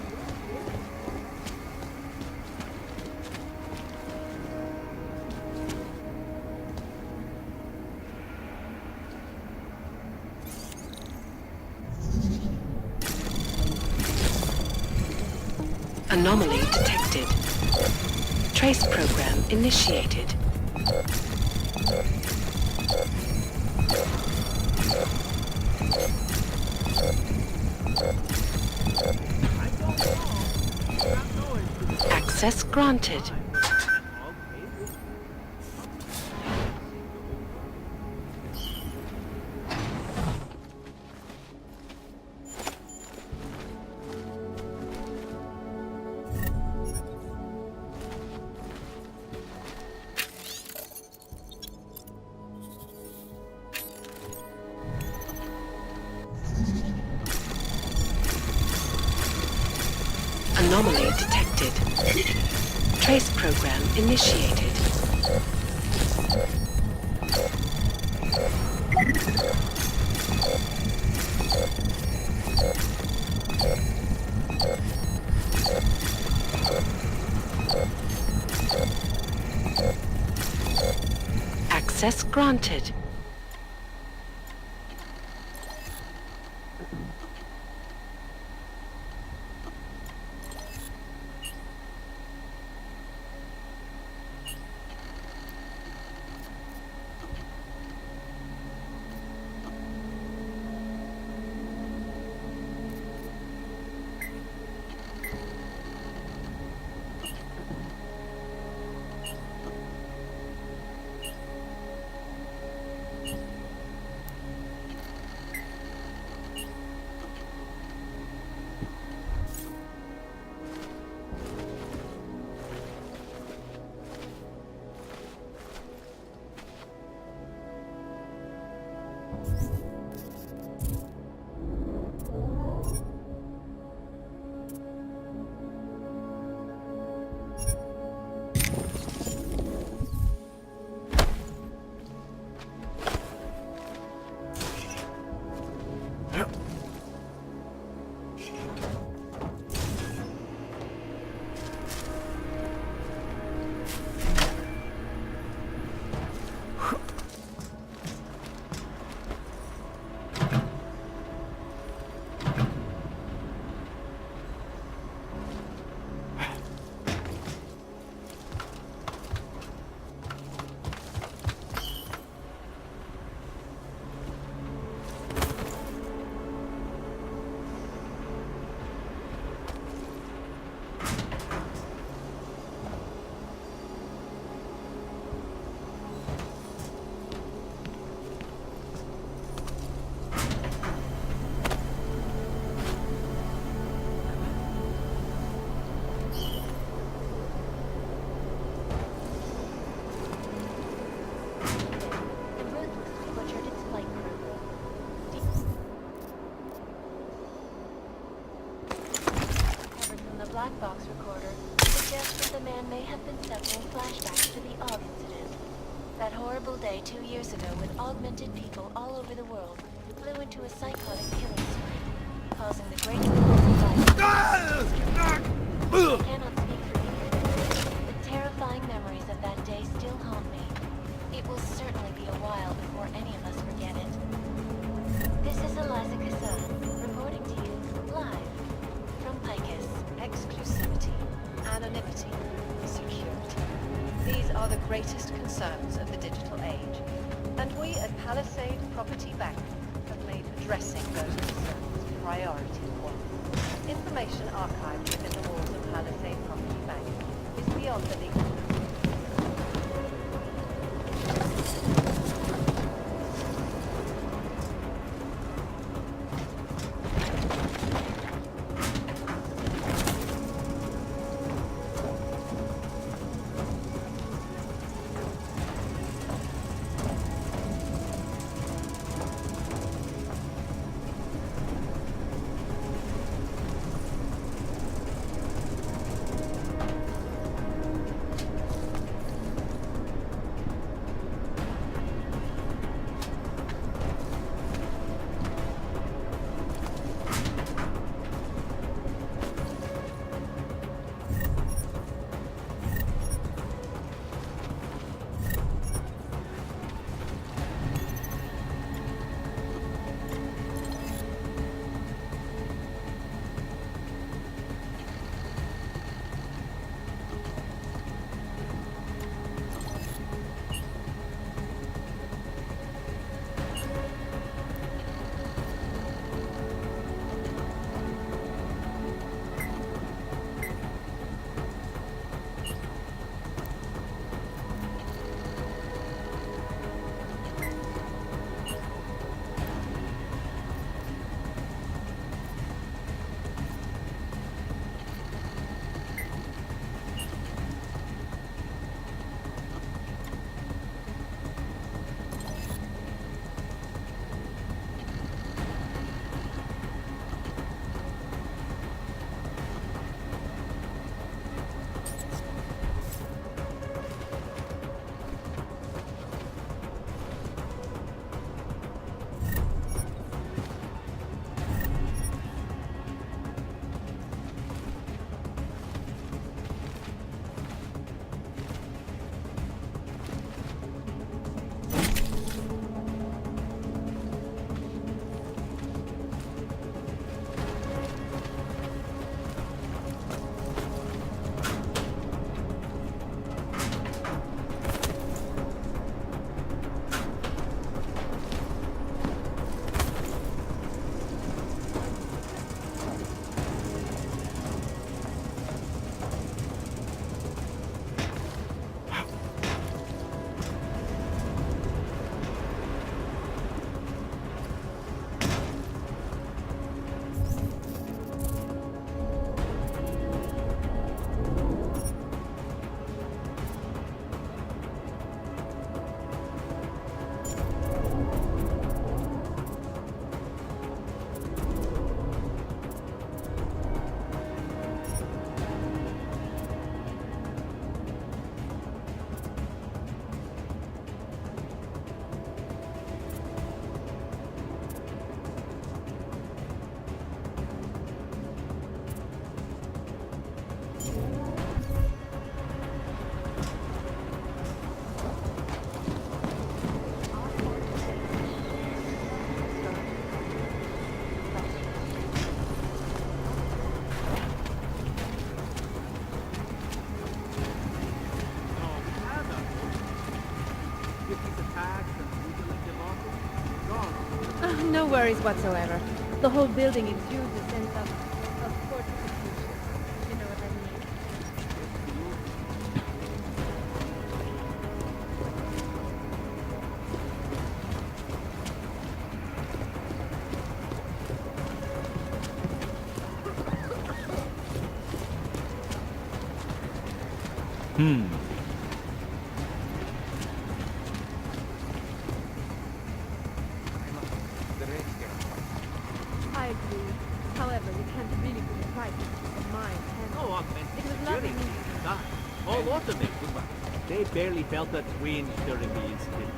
Anomaly detected. Trace program initiated. Access granted. Anomaly detected. Trace program initiated. Access granted. Black box recorder suggests suggests that the man may have been suffering flashbacks to the Og incident. That horrible day 2 years ago when augmented people all over the world flew into a psychotic killing spree, causing the greatest life. I cannot speak for you, but terrifying memories of that day still haunt me. It will certainly be a while before any of us forget it. This is Eliza Kassan, reporting to you live from Picus. Exclusivity, anonymity, security. These are the greatest concerns of the digital age. And we at Palisade Property Bank have made addressing those concerns priority one. Information archived within the walls of Palisade Property Bank is beyond the legal. No worries whatsoever. The whole building exudes a sense of fortification. You know what I mean? I agree. However, you can't really put a price on my hand. No augmented It was security lovely. is not. All automated. They barely felt a twinge during the incident.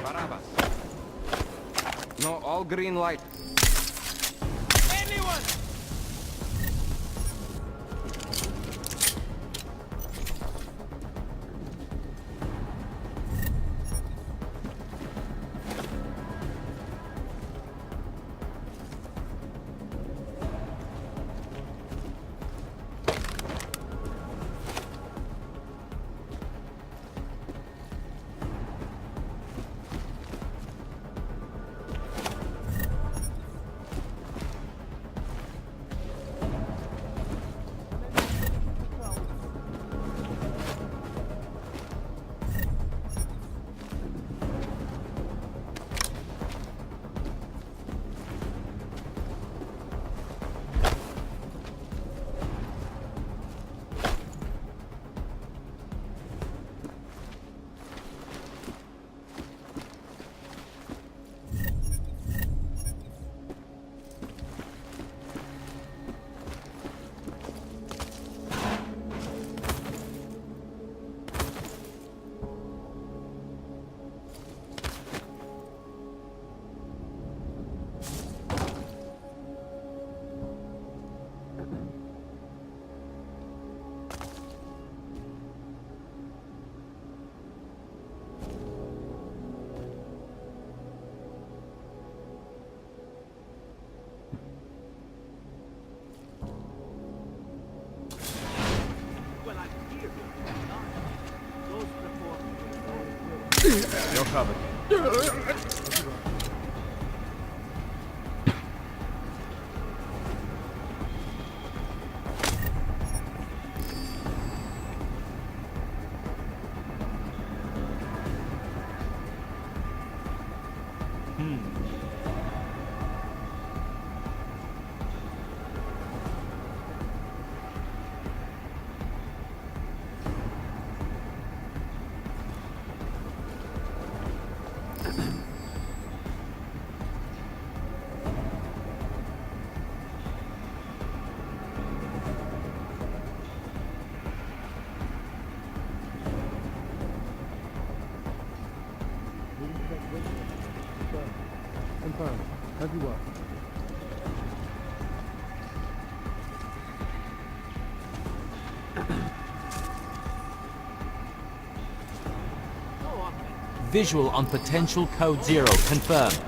Barabbas. No, all green light. Anyone! You're covered. Confirmed. As you were. Visual on potential code 0 confirmed.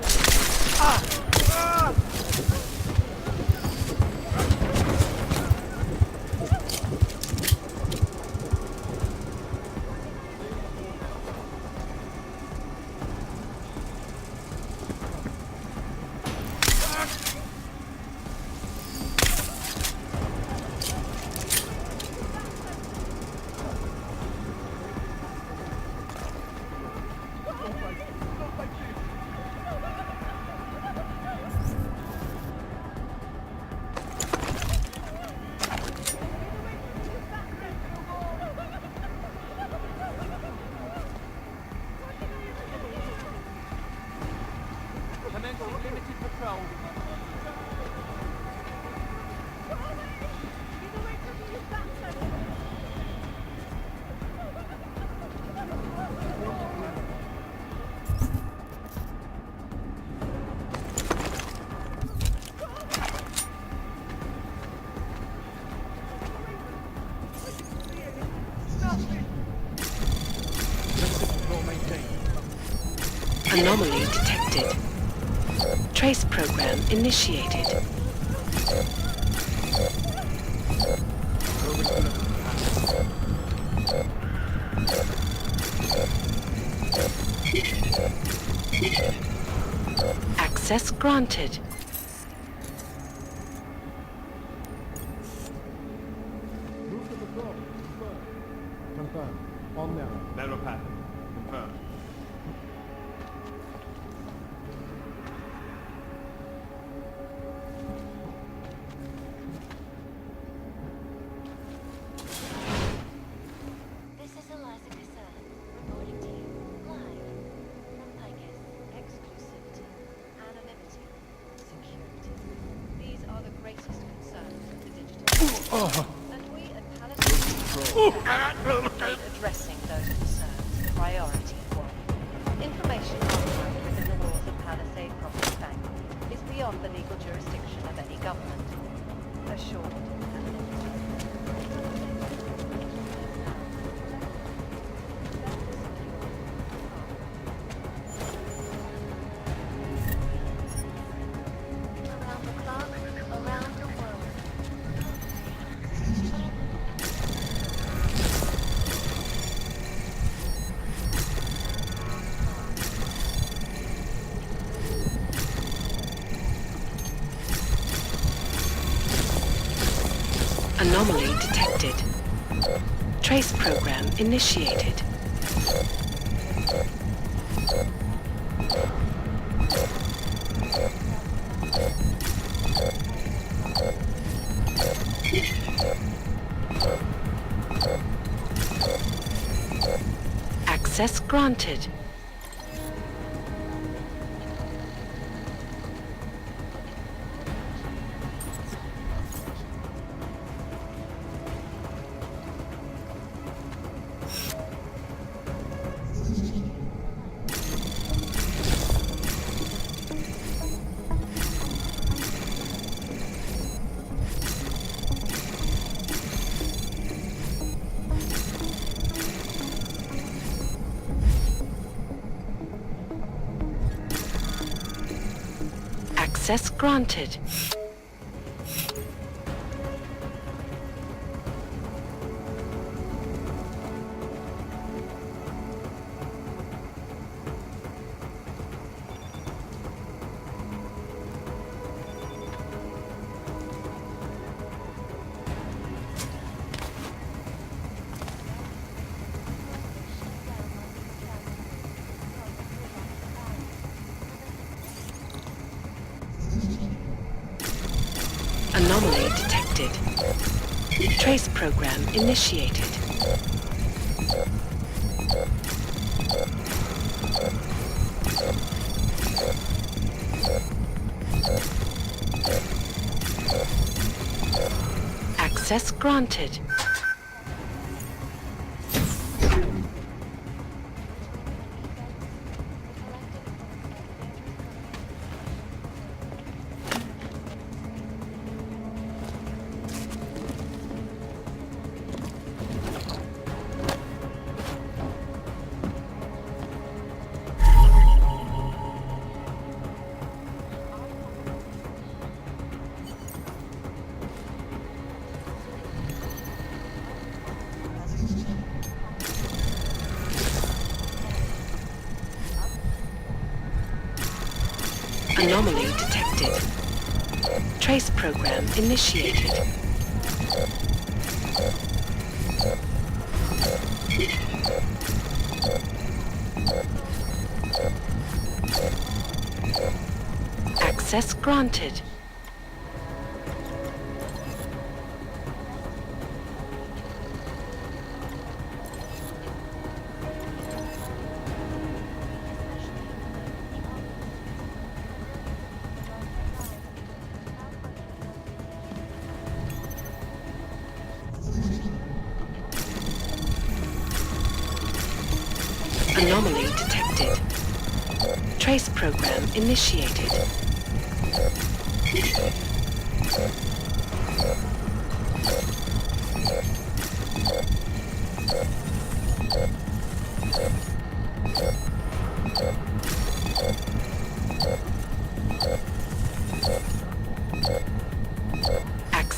Anomaly detected. Trace program initiated. Access granted. Confirmed. On narrow. Narrow pattern. Confirmed. This is Eliza Cassell, reporting to you, live, from Picus. Exclusivity, anonymity, security. These are the greatest concerns of the digital age. And we at Palisade made addressing those concerns priority one. Information archived within the walls of Palisade Property Bank is beyond the legal jurisdiction of any government. Assured anonymity. Around the clock, around the world. Anomaly detected. Trace program initiated. Access granted. Access granted. Anomaly detected. Trace program initiated. Access granted. Anomaly detected. Trace program initiated. Access granted. Anomaly detected. Trace program initiated.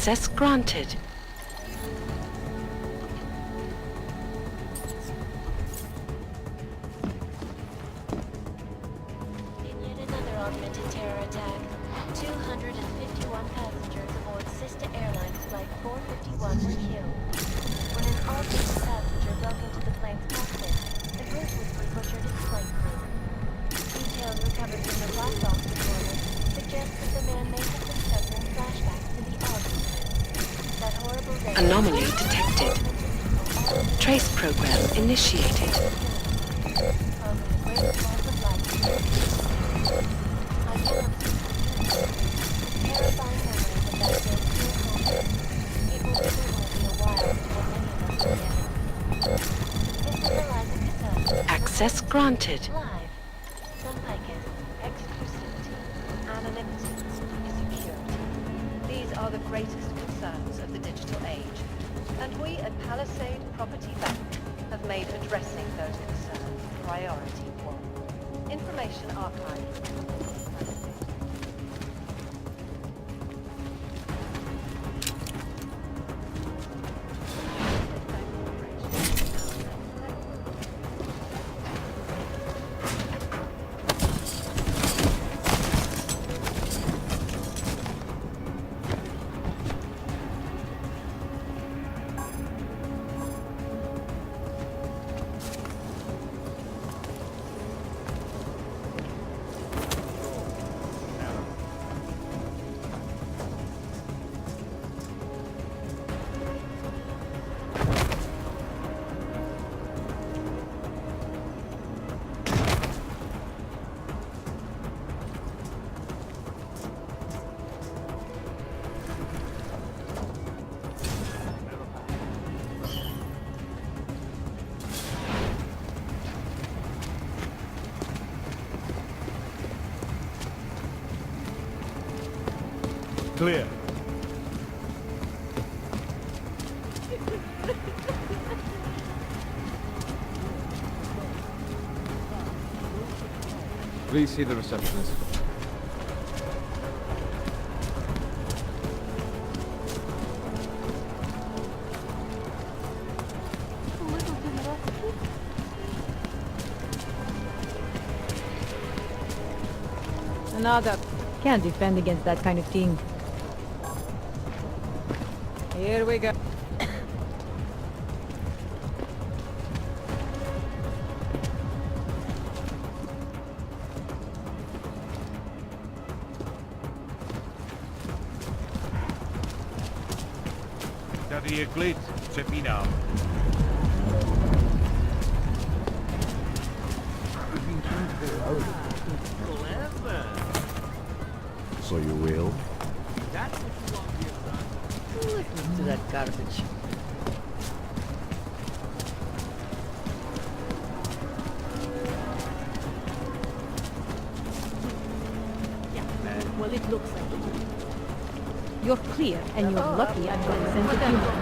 Access granted. In yet another augmented terror attack, 251 passengers aboard Sista Airlines Flight 451 were killed. When an all-female passenger broke into the plane's cockpit and ruthlessly butchered its flight crew. Details recovered from the black box recorder suggest that the man may have been suffering flashbacks to the August. That horrible day... Anomaly detected. Trace program initiated. Access granted. Exclusivity, anonymity, security. These are the greatest concerns of the digital age. And we at Palisade Property Bank have made addressing those concerns priority one. Information archived. Clear. Please see the receptionist. Another. Can't defend against that kind of thing. Here we go. Dat je kleed, Sepina. So you will? Listen to that garbage. Yeah, well, it looks like it. You're clear, and you're lucky I've got a sense of humor.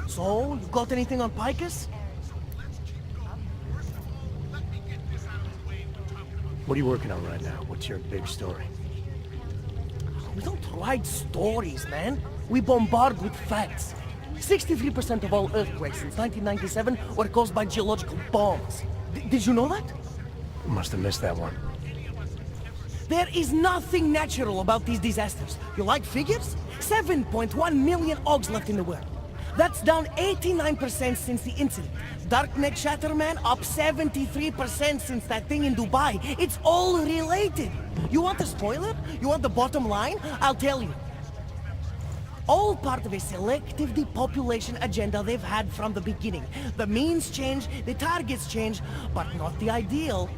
So, you got anything on Picus? What are you working on right now? What's your big story? We don't write stories, man. We bombard with facts. 63% of all earthquakes since 1997 were caused by geological bombs. Did you know that? Must have missed that one. There is nothing natural about these disasters. You like figures? 7.1 million Augs left in the world. That's down 89% since the incident. Darknet Shatterman up 73% since that thing in Dubai. It's all related. You want a spoiler? You want the bottom line? I'll tell you. All part of a selective depopulation agenda they've had from the beginning. The means change, the targets change, but not the ideal.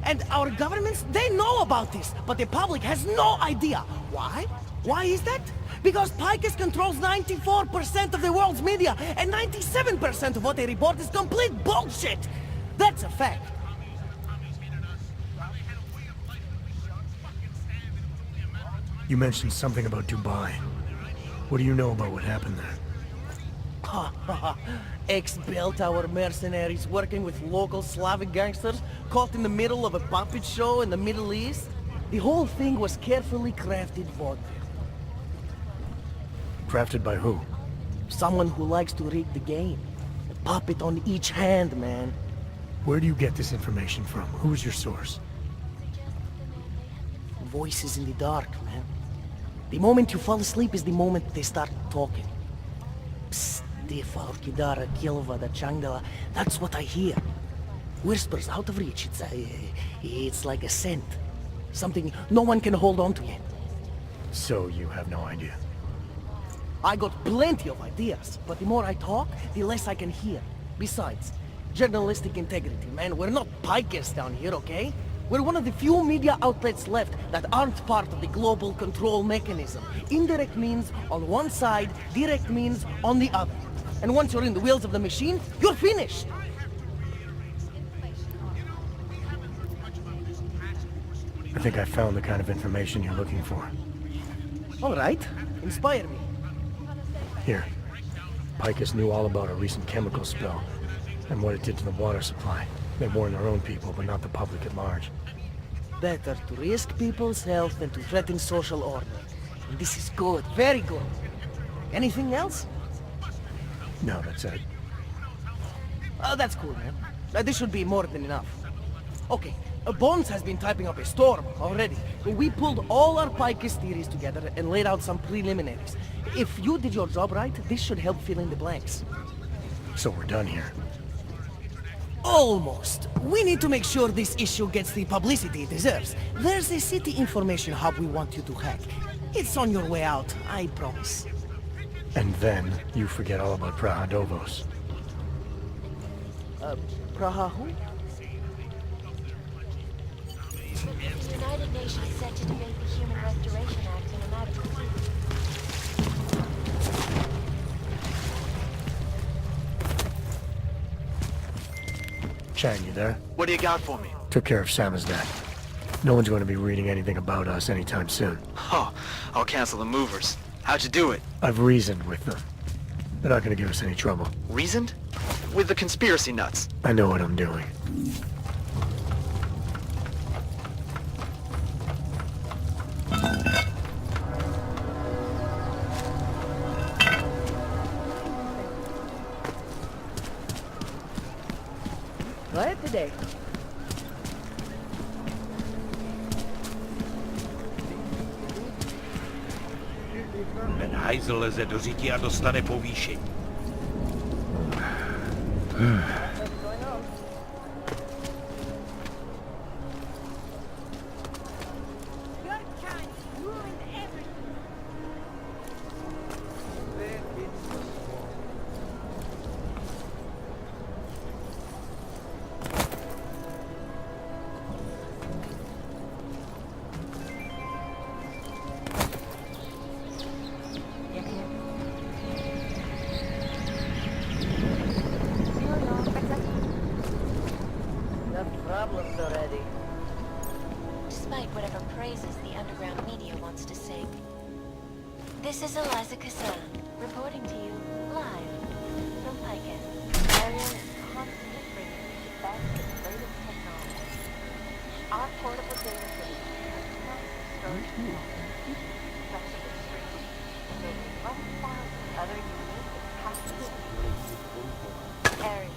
And our governments, they know about this, but the public has no idea. Why? Why is that? Because Picus controls 94% of the world's media, and 97% of what they report is complete bullshit! That's a fact. You mentioned something about Dubai. What do you know about what happened there? Ex-Belltower mercenaries working with local Slavic gangsters caught in the middle of a puppet show in the Middle East? The whole thing was carefully crafted vaudeville. Crafted by who? Someone who likes to rig the game. A puppet on each hand, man. Where do you get this information from? Who's your source? Voices in the dark, man. The moment you fall asleep is the moment they start talking. Psst, Defa, Orkidara, Kilva, Changala. That's what I hear. Whispers out of reach. It's like a scent. Something no one can hold on to yet. So you have no idea? I got plenty of ideas, but the more I talk, the less I can hear. Besides, journalistic integrity, man. We're not pikers down here, okay? We're one of the few media outlets left that aren't part of the global control mechanism. Indirect means on one side, direct means on the other. And once you're in the wheels of the machine, you're finished! I think I found the kind of information you're looking for. All right, inspire me. Here. Picus knew all about a recent chemical spill and what it did to the water supply. They warned their own people, but not the public at large. Better to risk people's health than to threaten social order. And this is good, very good. Anything else? No, that's it. That's cool, man. This should be more than enough. Okay, Bones has been typing up a storm already. We pulled all our Picus theories together and laid out some preliminaries. If you did your job right, this should help fill in the blanks. So we're done here. Almost. We need to make sure this issue gets the publicity it deserves. There's a city information hub we want you to hack. It's on your way out, I promise. And then you forget all about Prahadovos. Praha who? The United Nations set to debate the Human Restoration Act in a matter of weeks. Chang, you there? What do you got for me? Took care of Samizdat. No one's going to be reading anything about us anytime soon. Oh, I'll cancel the movers. How'd you do it? I've reasoned with them. They're not going to give us any trouble. Reasoned? With the conspiracy nuts. I know what I'm doing. Right today. Ten hajzl leze do řití a dostane povýšení. Despite whatever praises the underground media wants to sing. This is Eliza Kassan, reporting to you live from Picus. Ariel is constantly bringing you the best and latest technology. Our portable data base has storage technology, such as streaming, building 1,000 other unique and custom Ariel,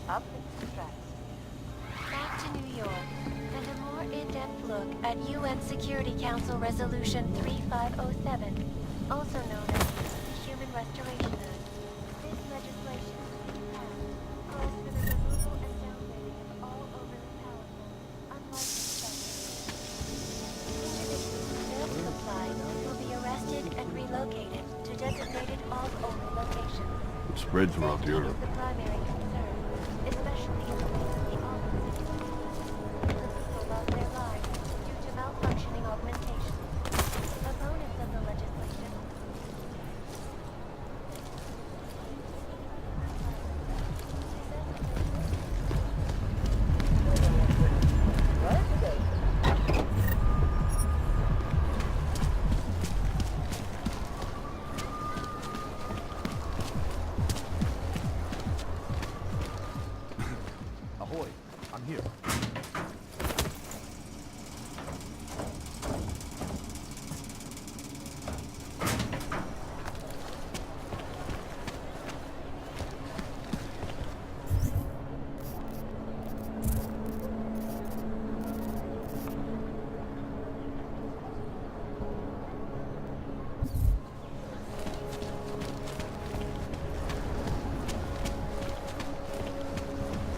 up and stressed. Back to New York, and a more in-depth look at UN Security Council Resolution 3507, also known as the Human Restoration Act. This legislation, calls for the removal and downgrading of all overly powerful, unlicensed individuals who fail to comply will be arrested and relocated to designated all-only locations. It spreads around Europe. The primary concern, especially in the face of the opposite. People lost their lives due to malfunctioning augmentation. Opponents of the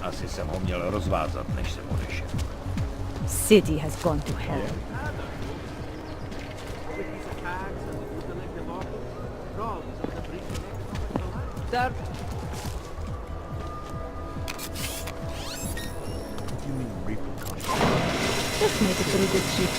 Asi jsem ho měl rozvázat, než jsem odešel. City has gone to hell. Sir, You mean repercussions? just make it through this shit.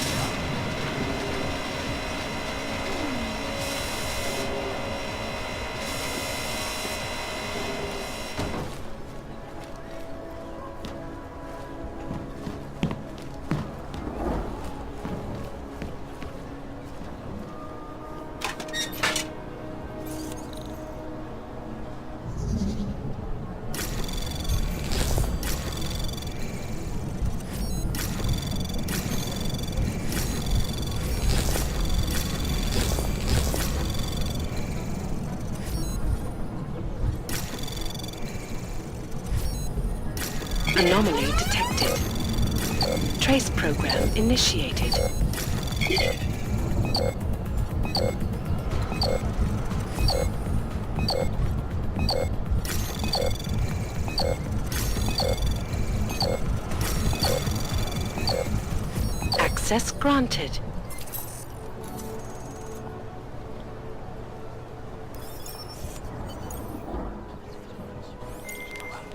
Anomaly detected. Trace program initiated. Access granted.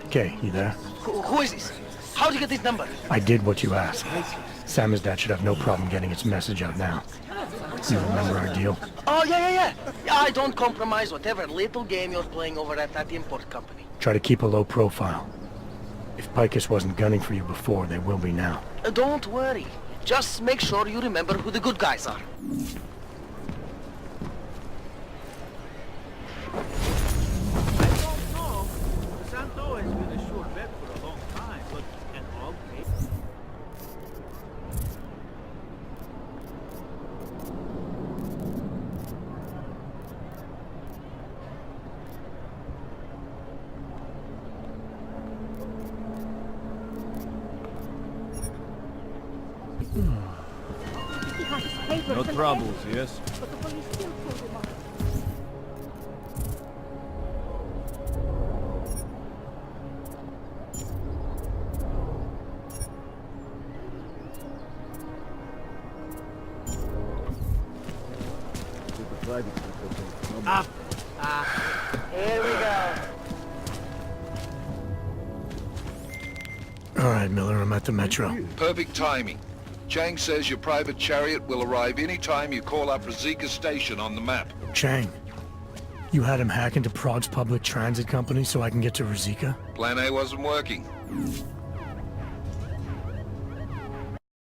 Okay, you there? Who is this? How'd you get this number? I did what you asked. Samizdat should have no problem getting its message out now. You remember our deal? Oh, yeah. I don't compromise whatever little game you're playing over at that import company. Try to keep a low profile. If Picus wasn't gunning for you before, they will be now. Don't worry. Just make sure you remember who the good guys are. Santo has been a sure bet for a long time, but an all case. No troubles, yes? But the police still pulled him off. Up! Here we go. All right, Miller, I'm at the Metro. Perfect timing. Chang says your private chariot will arrive any time you call up Rizika Station on the map. Chang, you had him hack into Prague's public transit company so I can get to Rizika? Plan A wasn't working.